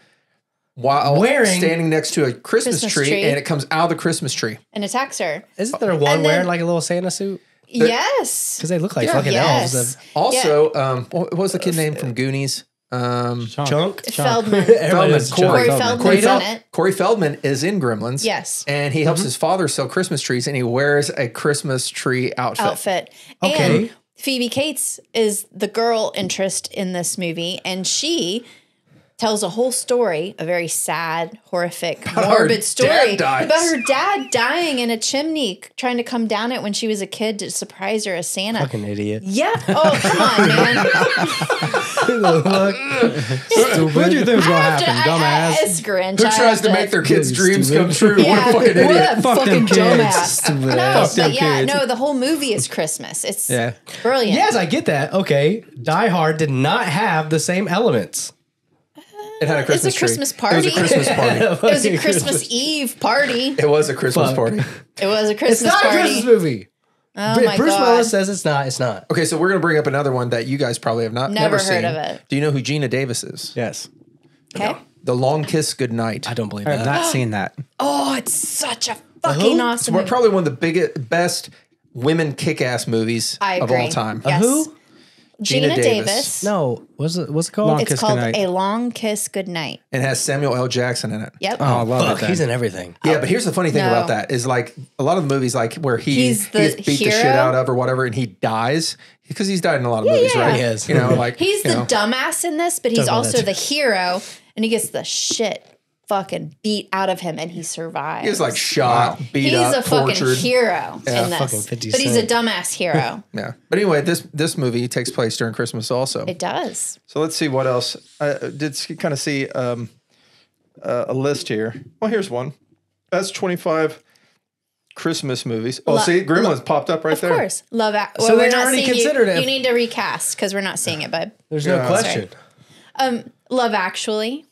while Wearing- standing next to a Christmas Christmas tree, tree. and it comes out of the Christmas tree. And attacks her. Isn't there one And then- wearing like a little Santa suit? Yes. Because they look like Yeah. fucking Yes. elves. Also, what was the kid name from Goonies? Chunk. Feldman. Everybody knows Corey Chunk. Feldman. Corey, is in it. Corey Feldman is in Gremlins. Yes. And he helps his father sell Christmas trees, and he wears a Christmas tree outfit. Okay. And Phoebe Cates is the girl interest in this movie, and she tells a whole story, a very sad, horrific, her morbid story dad dies. about her dad dying in a chimney, trying to come down it when she was a kid to surprise her as Santa. Fucking idiot. Yeah. Oh, come on, man. What do you think was going to happen, dumbass? It's Grinch. Who I tries have to make their kids' Good, dreams stupid. come true? Yeah, What a fucking idiot. What a Fuck fucking them kids. dumbass. Stupid No, ass. Fuck but them yeah, kids. no, the whole movie is Christmas. It's Yeah. brilliant. Yes, I get that. Okay. Die Hard did not have the same elements. It had a Christmas It's a Christmas tree. It was a party. Christmas party. It was a Christmas Eve party. It was a Christmas Fuck. party. It was a It's Christmas not a party. Christmas movie. Oh my Bruce God. Willis says it's not. It's not. Okay, so we're going to bring up another one that you guys probably have never Never seen. heard of it. Do you know who Gina Davis is? Yes. Okay. The Long Kiss Goodnight. I don't believe I have that. not seen that. Oh, it's such a fucking awesome It's movie. probably one of the best women kick-ass movies I of agree. all time. Yes. Who? Gina Gina Davis. Davis. No. What's it called? Long It's Kiss called Goodnight. A Long Kiss Goodnight. And has Samuel L. Jackson in it. Yep. Oh, I love Fuck, it. then. he's in everything. Yeah, but here's the funny thing No. about that is like a lot of the movies like where he He's the gets beat the shit hero? out of or whatever and he dies because he's died in a lot of movies, yeah. right? He is. You know, like He's you the know. dumbass in this, but he's Talk about also that. the hero, and he gets the shit fucking beat out of him, and he survives. He was like shot, beat he's up, a fucking tortured. hero in fucking this, 50 but he's a Cent. dumbass hero. Yeah. But anyway, this movie takes place during Christmas also. It does. So let's see what else. I did kind of see a list here. Well, here's one. That's 25 Christmas movies. Oh, see, Gremlins popped up right Of there. course, Love. Well, So we're they not already seeing considered you. it. You need to recast because we're not seeing it, bud. There's Yeah. no question. Love Actually,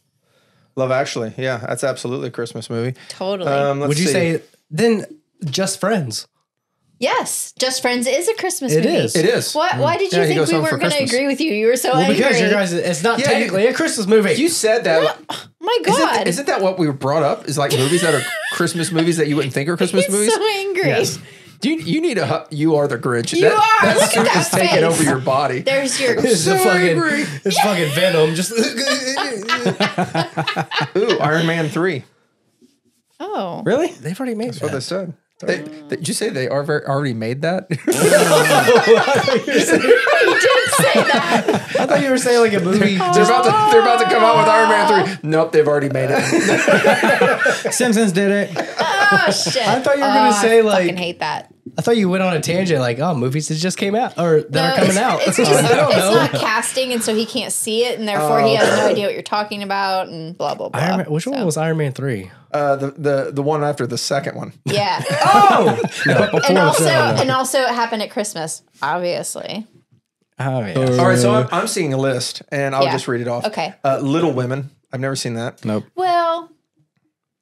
Love Actually. Yeah, that's absolutely a Christmas movie. totally. Let's Would you see. say then Just Friends? Yes, Just Friends is a Christmas It movie. is. It is. Why did you Yeah, he think goes we home for weren't going to Christmas. agree with you? You were so angry. Because you guys, it's not Yeah, technically a Christmas movie. You said that. My God, Isn't that what we were brought up? Is like movies that are Christmas movies that you wouldn't think are Christmas he's movies? so angry. Yes. You need a hug. You are the Grinch. You are. That Look suit at is that taking face. over your body. There's your. It's so angry. It's fucking Venom. Just Ooh, Iron Man 3. Oh. Really? they've already made That's what they that. said. Did you say they already made that? You did say that. I thought you were saying like a movie. they're about to come out with Iron Man 3. Nope, they've already made it. Simpsons did it. Oh shit. I thought you were gonna say, I like- fucking hate that. I thought you went on a tangent like, oh, movies that just came out or that are coming it's, out. It's just I don't it's know. not casting, and so he can't see it, and therefore he has no idea what you're talking about, and blah blah blah. Iron Man, which one So, was Iron Man 3? The one after the second one. Yeah. Oh, and also it happened at Christmas, obviously. Oh yeah. All right, so I'm seeing a list, and I'll Yeah. just read it off. Okay. Little Women. I've never seen that. Nope. Well,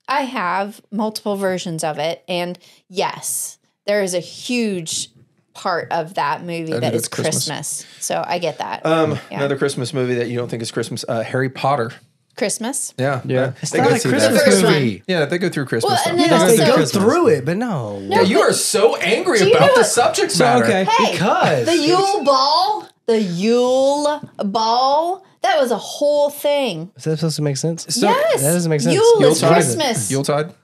I have multiple versions of it, and yes, there is a huge part of that movie that is it's Christmas. Christmas. So I get that. Yeah. Another Christmas movie that you don't think is Christmas. Harry Potter. Christmas. Yeah. It's They Not go a through Christmas that. First one. movie. Yeah, they go through Christmas. Well, stuff. and then Yes, they also, go Christmas. through it, but no. yeah, you are so angry Do you know about the what- subject So, matter. okay. hey, Because the Yule Ball, that was a whole thing. Is that supposed to make sense? Yes, that doesn't make sense. Yule is Yuletide? Christmas. Yuletide?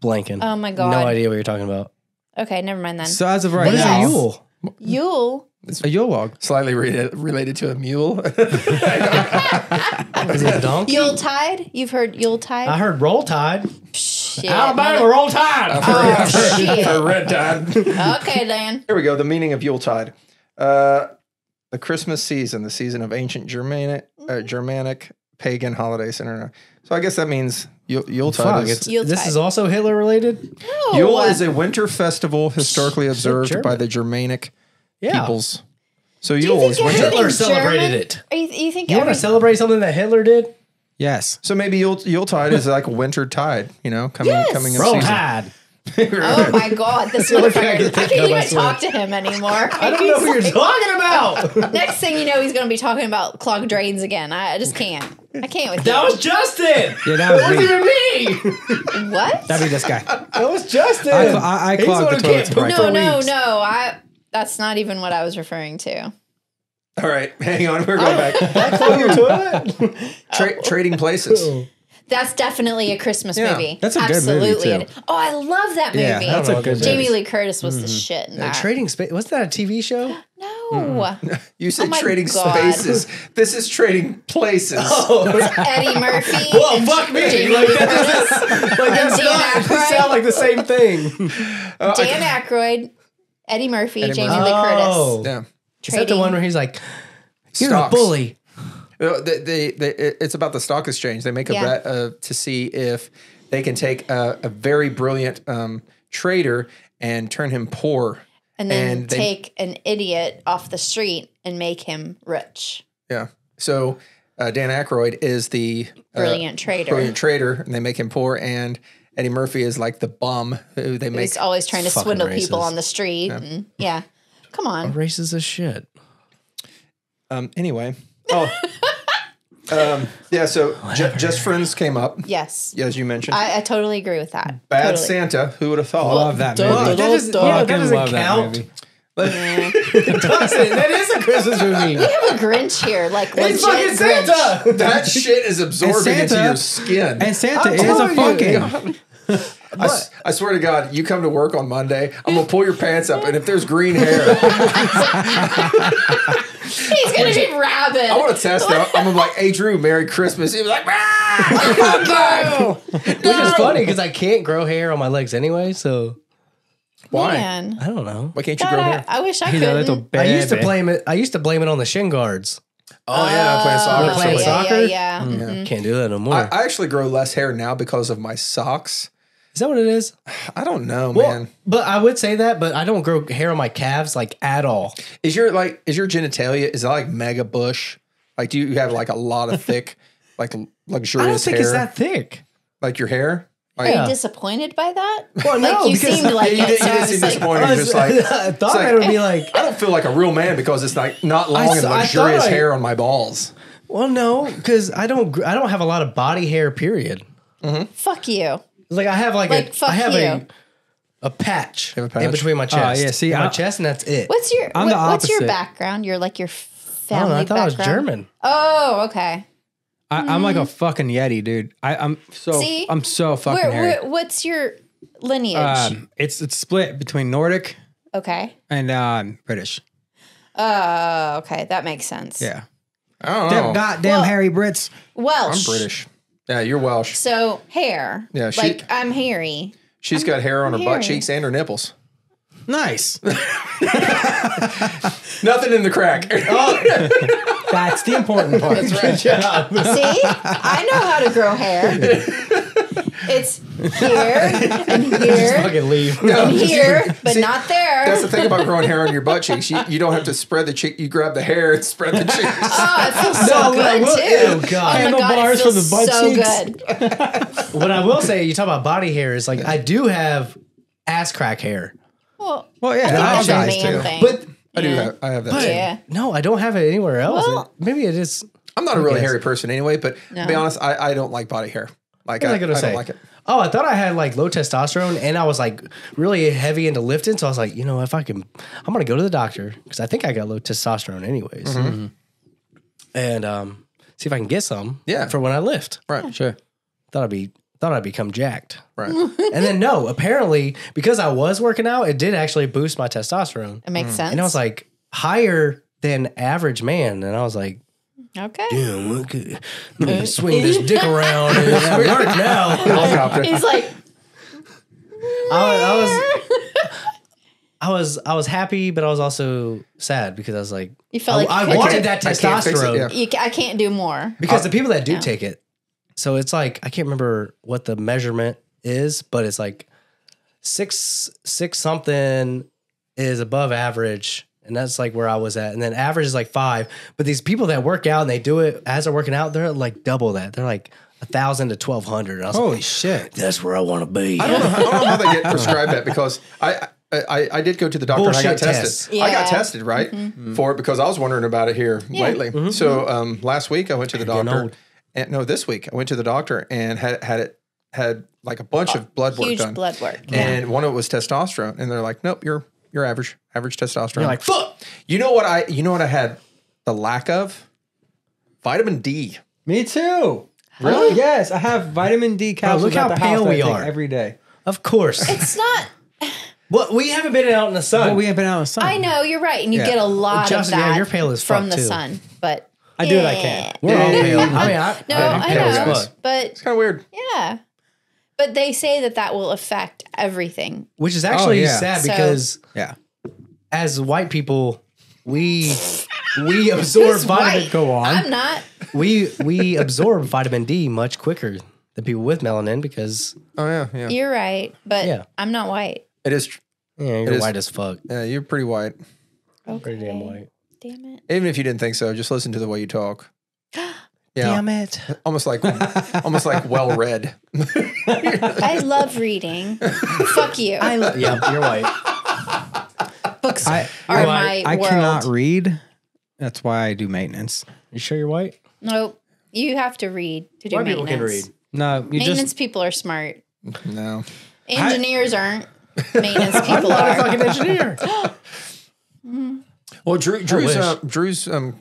Blanking. Oh my God. No idea what you're talking about. Okay, never mind then. So as of right What is now, a Yule? Yule. a Yule log. Slightly related to a mule. Is it a donkey? Yuletide. You've heard Yuletide? I heard Roll Tide. Shit. Alabama, Roll Tide. Oh, shit. For Red Tide. Okay, Dan. Here we go. The meaning of Yuletide. The Christmas season, the season of ancient Germanic pagan holiday center. So I guess that means Yuletide. Fuck, Is, Yuletide. this is also Hitler related? No. Yule is a winter festival historically observed German. by the Germanic Yeah. peoples. So Do you Yule think is you're winter. Hitler German? celebrated it. You think You want every- to celebrate something that Hitler did? Yes. So maybe Yuletide is like a winter tide, coming Yes. in Roll season. Tide. Oh my God, this only thing motherfucker. I I can think can't of, I even swear. talk to him anymore. I don't know who you're talking about. Next thing you know, he's going to be talking about clogged drains again. I just can't. I can't with That you. was Justin. Yeah, that was me. Even me. What? That'd be this guy. That was Justin. I He's clogged one the who can't toilets poop right. for No. weeks. That's not even what I was referring to. All right, hang on. We're going back. Clog your toilet. Trading places. That's definitely a Christmas Yeah, movie. that's a good movie, Absolutely. too. Oh, I love that movie. Yeah, that's a good Jamie movie. Lee Curtis was the shit in that. Trading space. Wasn't that a TV show? No. You said Oh my trading God. spaces. This is trading places. Eddie Murphy. Well, and fuck me. Jamie Like, Lee that Curtis. doesn't, like that's Dan not. They Aykroyd. sound like the same thing. Dan Aykroyd, Eddie Murphy, Eddie Jamie Murphy. Lee Curtis. Oh. Yeah. Is that the one where he's like, "You're Stocks. a bully"? It's about the stock exchange. They make a Yeah. bet to see if they can take a very brilliant trader and turn him poor. And then And they- take an idiot off the street and make him rich. Yeah. So Dan Aykroyd is the Brilliant trader. Brilliant trader, and they make him poor. And Eddie Murphy is like the bum who they make. He's always trying to Fucking swindle people racist. on the street. And yeah. Come on. Racist as shit. Anyway. Oh. Yeah. So Just Friends came up, Yes. as you mentioned. I totally agree with that. Bad totally. Santa. Who would have thought? Love that Duh, movie. duh, That doesn't, duh. yeah, that Fucking doesn't love that count. movie. It doesn't. That is a Christmas movie. We have a Grinch here, like legit It's fucking Grinch. Santa. That shit is absorbing into Santa- your skin. And Santa I'm is a telling you. fucking. I swear to God, you come to work on Monday, I'm gonna pull your pants up, and if there's green hair, He's gonna be rabid. I want to test it. I'm gonna be like, "Hey, Drew, Merry Christmas." He was like, "Ah!" Which is funny because I can't grow hair on my legs anyway. So Why? Man. I don't know. Why can't you God, grow hair? I wish I He's a little could. I used to baby. blame it. I used to blame it on the shin guards. Oh yeah, playing soccer. playing So, soccer? Yeah. Mhm. Can't do that no more. I actually grow less hair now because of my socks. Is that what it is? I don't know, Well, man. but I would say that, but I don't grow hair on my calves like at all. Is your genitalia, is that like mega bush? Like, do you have like a lot of thick, like I don't luxurious think hair? it's that thick. Like your hair? Are Like, you disappointed by that? Well, like no, you because- seemed like Yeah, it. So you I did was seem like, disappointed. You're just like, I thought like- that would be like, I don't feel like a real man because it's like not long and I luxurious thought I- hair on my balls. well, no, because I don't have a lot of body hair. Period. fuck you. Like I have like Like, fuck I have you. A patch, You have a patch? in between my chest. yeah, see, my I- chest, and that's it. What's your I'm the what's your opposite. background? You're like your I family thought I was background? German. Oh, okay. I'm like a fucking Yeti, dude. I'm so fucking hairy. What's your lineage? It's split between Nordic okay. and British. Okay, that makes sense. Yeah. I don't Them know. goddamn Well- hairy Brits. Welsh. I'm British. Yeah, you're Welsh. So hair. Yeah, like I'm hairy. She's got hair on her hairy. butt cheeks and her nipples. Nice. Nothing in the crack. That's the important part. That's right. See, I know how to grow hair. It's here and here Fucking leave. and here, but See, not there. That's the thing about growing hair on your butt cheeks. You don't have to spread the cheek. You grab the hair and spread the cheeks. Oh, it feels so good too. Ew, God. Oh my God, it Handlebars feels from the butt so cheeks. good. What I will say, you talk about body hair, is like I do have ass crack hair, Well, Well, yeah, I think all that's a guys man do. thing. but I do Yeah. have. I have that. but too. Yeah. no, I don't have it anywhere else. Well- Maybe it is. I'm not a really guess. hairy person anyway, but No. to be honest, I don't like body hair. Like What was I I gonna say? don't like it. Oh, I thought I had like low testosterone, and I was like really heavy into lifting. So I was like, you know, if I can, I'm gonna go to the doctor because I think I got low testosterone anyways, and see if I can get some. Yeah. for when I lift. Right. Sure. Thought I'd become jacked. Right. And then no, apparently because I was working out, it did actually boost my testosterone, it makes sense. and I was like higher than average man, and I was like, okay. damn, look at me swing this dick around and it's work now. Helicopter. He's like, I was happy, but I was also sad because I was like, you felt like I you wanted couldn't- that I can't fix it, testosterone yeah. I can't do more. because the people that do Yeah. take it, so it's like I can't remember what the measurement is, but it's like six something is above average, and that's like where I was at, and then average is like 5. But these people that work out and they do it as they're working out, they're like double that. They're like 1,000 to 1,200. I was Holy like, shit. that's where I want to be. I don't know how they get prescribed that because I did go to the doctor and I got Bullshit tested. tests. I got Yeah. tested for it because I was wondering about it here lately. So last week I went to the Getting doctor. old. And no, this week I went to the doctor and had like a bunch of blood work Huge done. blood work. Yeah. And one of it was testosterone, and they're like, "Nope, you're average testosterone." You're like, fuck. you know what I had the lack of? Vitamin D. Me too. Really? Yes, I have vitamin D capsules look at how the pale house that I we take are. every day. Of course. It's not. Well, we haven't been out in the sun. But we have been out in the sun. I know you're right, and you Yeah. get a lot Justin, of yeah, that you're pale as from fuck, the too. sun. But I do what I can. We're all pale. I mean, no, I'm I pale as know, fuck. but It's kind of weird. yeah, but they say that will affect everything. Which is actually yeah. sad So- because Yeah. as white people, we absorb Who's vitamin. white? Go on. I'm not. We absorb vitamin D much quicker than people with melanin because Oh yeah. You're right, but Yeah. I'm not white. It is. yeah, you're is- white as fuck. Yeah, you're pretty white. Okay. Pretty damn white. Damn it. Even if you didn't think so, just listen to the way you talk. Yeah, Damn it. almost like well read. I love reading. Fuck you. Yeah, you're white. Books I- are You're my I world. cannot read. That's why I do maintenance. You sure you're white? Nope. You have to read to do White people maintenance. can read. No, you Maintenance just people are smart. No, Engineers aren't. Maintenance people are. Fucking engineer. well, Drew's wish.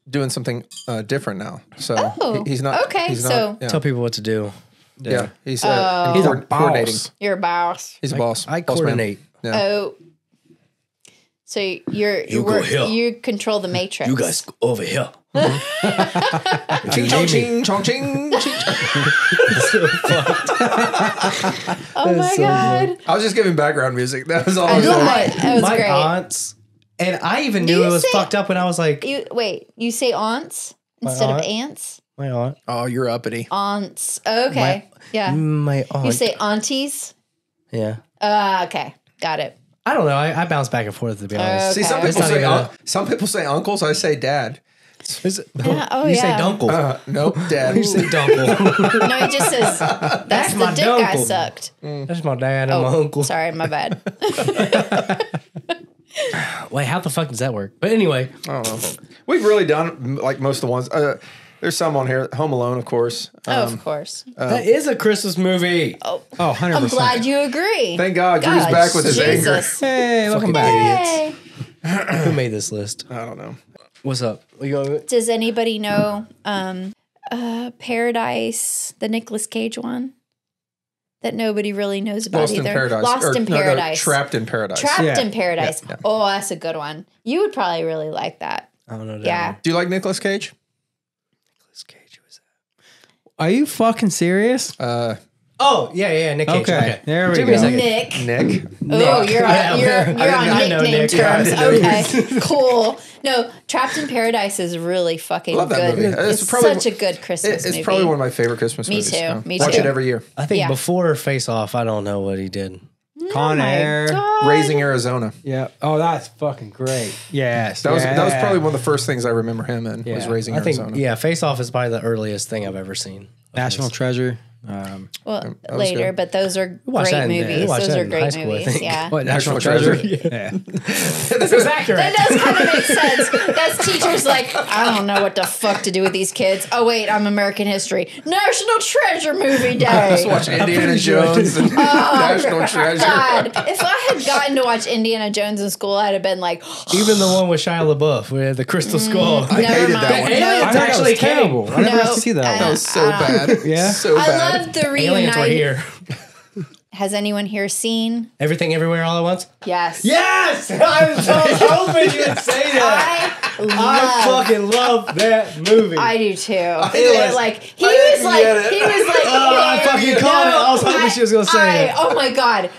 doing something different now. So Oh, he's not. okay, He's so- not, yeah. Tell people what to do. Yeah, he's he's a coordinating. boss. You're a boss. He's a boss. I Boss man. coordinate. Yeah. Oh. So You go here. you control the matrix. You guys go over here. Ching chong ching chong ching. ching. Oh my god. I was just giving background music. That was all. I I was know. doing. That was my great. aunts, and I even Do knew you it was say- fucked up when I was like, You say aunts instead of aunt? ants? my aunt. Oh, you're uppity. Aunts. Okay. Yeah. My aunt. You say aunties? yeah. Okay. Got it. I don't know. I bounce back and forth to be honest. See, some Okay. It's people not say even some people say uncles. I say dad. Is it- Yeah, oh, you say yeah. dunkle. Nope, dad. You say dunkle. No, he just says that's the my dick I uncle. sucked. That's my dad and my uncle. Sorry, my bad. Wait, how the fuck does that work? But anyway, I don't know. We've really done like most of the ones. There's some on here. Home Alone, of course. Of course. That is a Christmas movie. Oh, 100%. I'm glad you agree. Thank God, Drew's back with his anger. Hey, welcome back. Hey. Who made this list? I don't know. What's up? We go. Does anybody know Paradise, the Nicolas Cage one? That nobody really knows about Lost either. in Paradise. Lost in No, Paradise. Trapped in Paradise. Trapped in Paradise. Yeah. Oh, that's a good one. You would probably really like that. I don't know. Yeah. Do you like Nicolas Cage? Nicolas Cage was Are you fucking serious? Oh yeah, Nick Cage. Okay, there we Give me a go. second. Nick. Nick? Oh, you're on, you're I on know nickname Nick. terms. Yeah, I didn't Okay, cool. No, Trapped in Paradise is really fucking Love that good. movie. It's such a good Christmas movie. It's probably one of my favorite Christmas Me movies. too, so me Watch too. it every year. I think Yeah. before Face Off, I don't know what he did. Con my Air. God. Raising Arizona. Yeah. Oh, that's fucking great. Yes. That was probably one of the first things I remember him in was Yeah. Raising I think Arizona. Face Off is probably the earliest thing I've ever seen. National Treasure. Well, was later, good. but those are watched that great in- we movies. watched Those that are in high great school, I movies. think. Yeah. What, National National Treasure? Treasure? Yeah. This is accurate. That does kind of make sense. That's teachers like, I don't know what the fuck to do with these kids. Oh, wait, I'm American history. National Treasure movie day. Just watch Indiana Jones and National Treasure. God, if I had gotten to watch Indiana Jones in school, I'd have been like, Even the one with Shia LaBeouf, with the crystal skull. I never hated mind. that one. The aliens I heard that actually was terrible. I never No, got to see that That one. was so bad. Yeah? So I bad. love the Aliens were reunited. here. Has anyone here seen? Everything, everywhere, all at once. Yes. Yes, I was hoping you would say that. I fucking love that movie. I do too. didn't- Like he I was didn't like get it. he was like. Oh, I fucking called it. I was hoping she was gonna say it. Oh my god,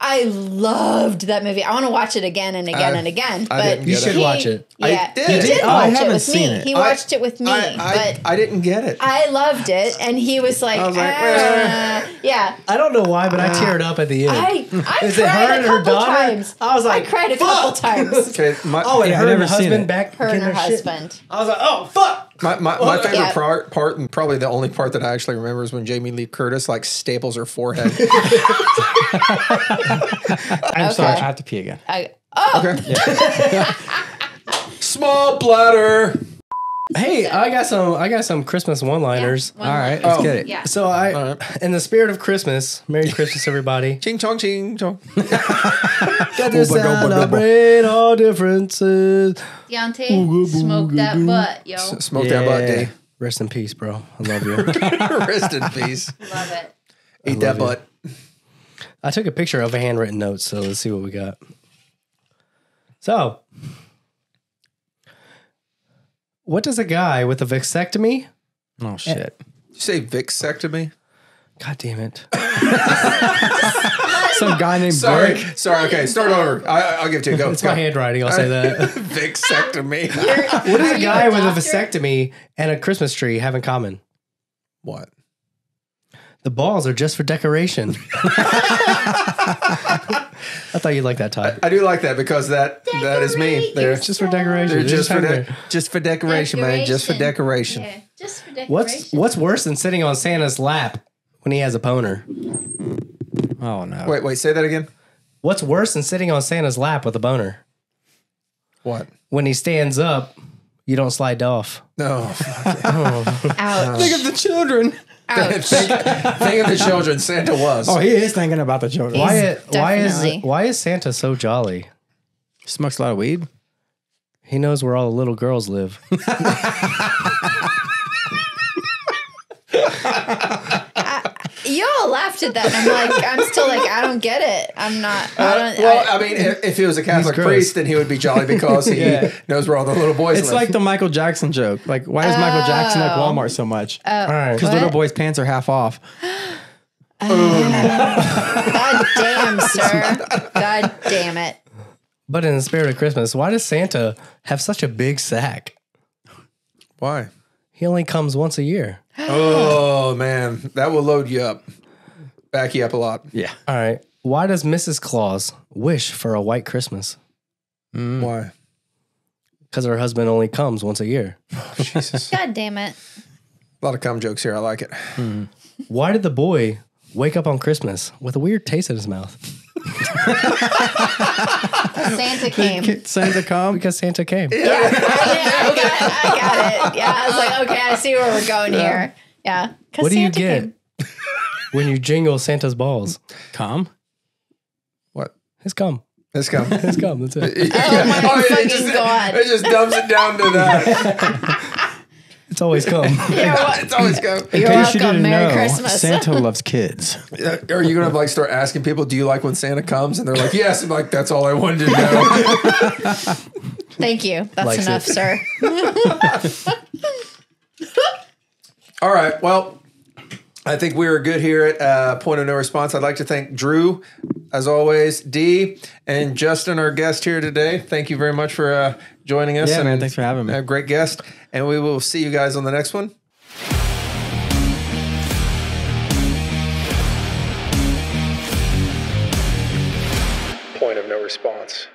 I loved that movie. I want to watch it again and again and again. I But didn't You get should it. watch it. Yeah, did. he You did did? Oh, I watch it haven't with seen me. it. He watched it with me, but I didn't get it. I loved it, and he was like, I was like, yeah. I don't know why, but I teared up at the end. I Is it her cried and a her couple daughter? times. I was like, I cried a couple fuck. times. Okay, my, Oh, and Yeah, her I've and her never seen husband it. back. Her and getting her shit. husband. I was like, oh fuck. my favorite Yeah. part, and probably the only part that I actually remember is when Jamie Lee Curtis like staples her forehead. I'm sorry. I have to pee again. Okay. Small bladder. Hey, I got some Christmas one-liners. One All right, line. let's get it. Yeah. So in the spirit of Christmas, Merry Christmas, everybody. Ching chong ching chong. Got to celebrate all differences. Deontay, smoke that butt, yo. Smoke that butt, D. Rest in peace, bro. I love you. Rest in peace. Love it. Eat that love butt. I took a picture of a handwritten note, so let's see what we got. So, what does a guy with a vasectomy? Oh, shit. Did you say Vixectomy? God damn it. Some guy named Sorry. Vic. Sorry. Okay, start over. I'll give it to you. Go. It's my handwriting, I'll say that. Vixectomy. What does Are a you guy a with a doctor? vasectomy and a Christmas tree have in common? What? The balls are just for decoration. I thought you'd like that, Todd. I do like that because that is me. They're Just for decoration. They're just for hang there. just for decoration, man. Just for decoration. Yeah, just for decoration. What's worse than sitting on Santa's lap when he has a poner? Oh, no. Wait. Say that again. What's worse than sitting on Santa's lap with a boner? What? When he stands up, you don't slide off. No. Ouch. Think of the children. Ouch. think of the children. Santa was. Oh, he is thinking about the children. Definitely. Why is Santa so jolly? Smokes a lot of weed. He knows where all the little girls live. Y'all laughed at that. And I'm still like, I don't get it. I'm not. I mean, if he was a Catholic gross. priest, then he would be jolly because he Yeah. knows where all the little boys It's live. like the Michael Jackson joke. Like, why does Michael Jackson like Walmart so much? All right. Because little boys' pants are half off. God damn, sir. God damn it. But in the spirit of Christmas, why does Santa have such a big sack? Why? He only comes once a year. Oh man, that will load you up, back you up a lot. Yeah. All right. Why does Mrs. Claus wish for a white Christmas? Why? Because her husband only comes once a year. Jesus, God damn it. a lot of cum jokes here. I like it. Why did the boy wake up on Christmas with a weird taste in his mouth? Santa came. Santa come. Because Santa came. Yeah, I got it. Yeah, I was like, okay, I see where we're going here. Yeah. What do you Santa get came. when you jingle Santa's balls? Come. What? His cum. Let's go. His cum. That's it. Oh my fucking God. It just dumps it down to that. It's always cum. It's always go. You're In case you welcome. didn't Merry know, Christmas. Santa loves kids. Are you gonna like start asking people, do you like when Santa comes? And they're like, yes. I'm like, that's all I wanted to know. Thank you. That's Likes enough, it. sir. All right. Well, I think we are good here at Point of No Response. I'd like to thank Drew, as always, Dee, and Justin, our guest here today. Thank you very much for joining us. Yeah, and man. Thanks for having me. A great guest. And we will see you guys on the next one. Point of No Response.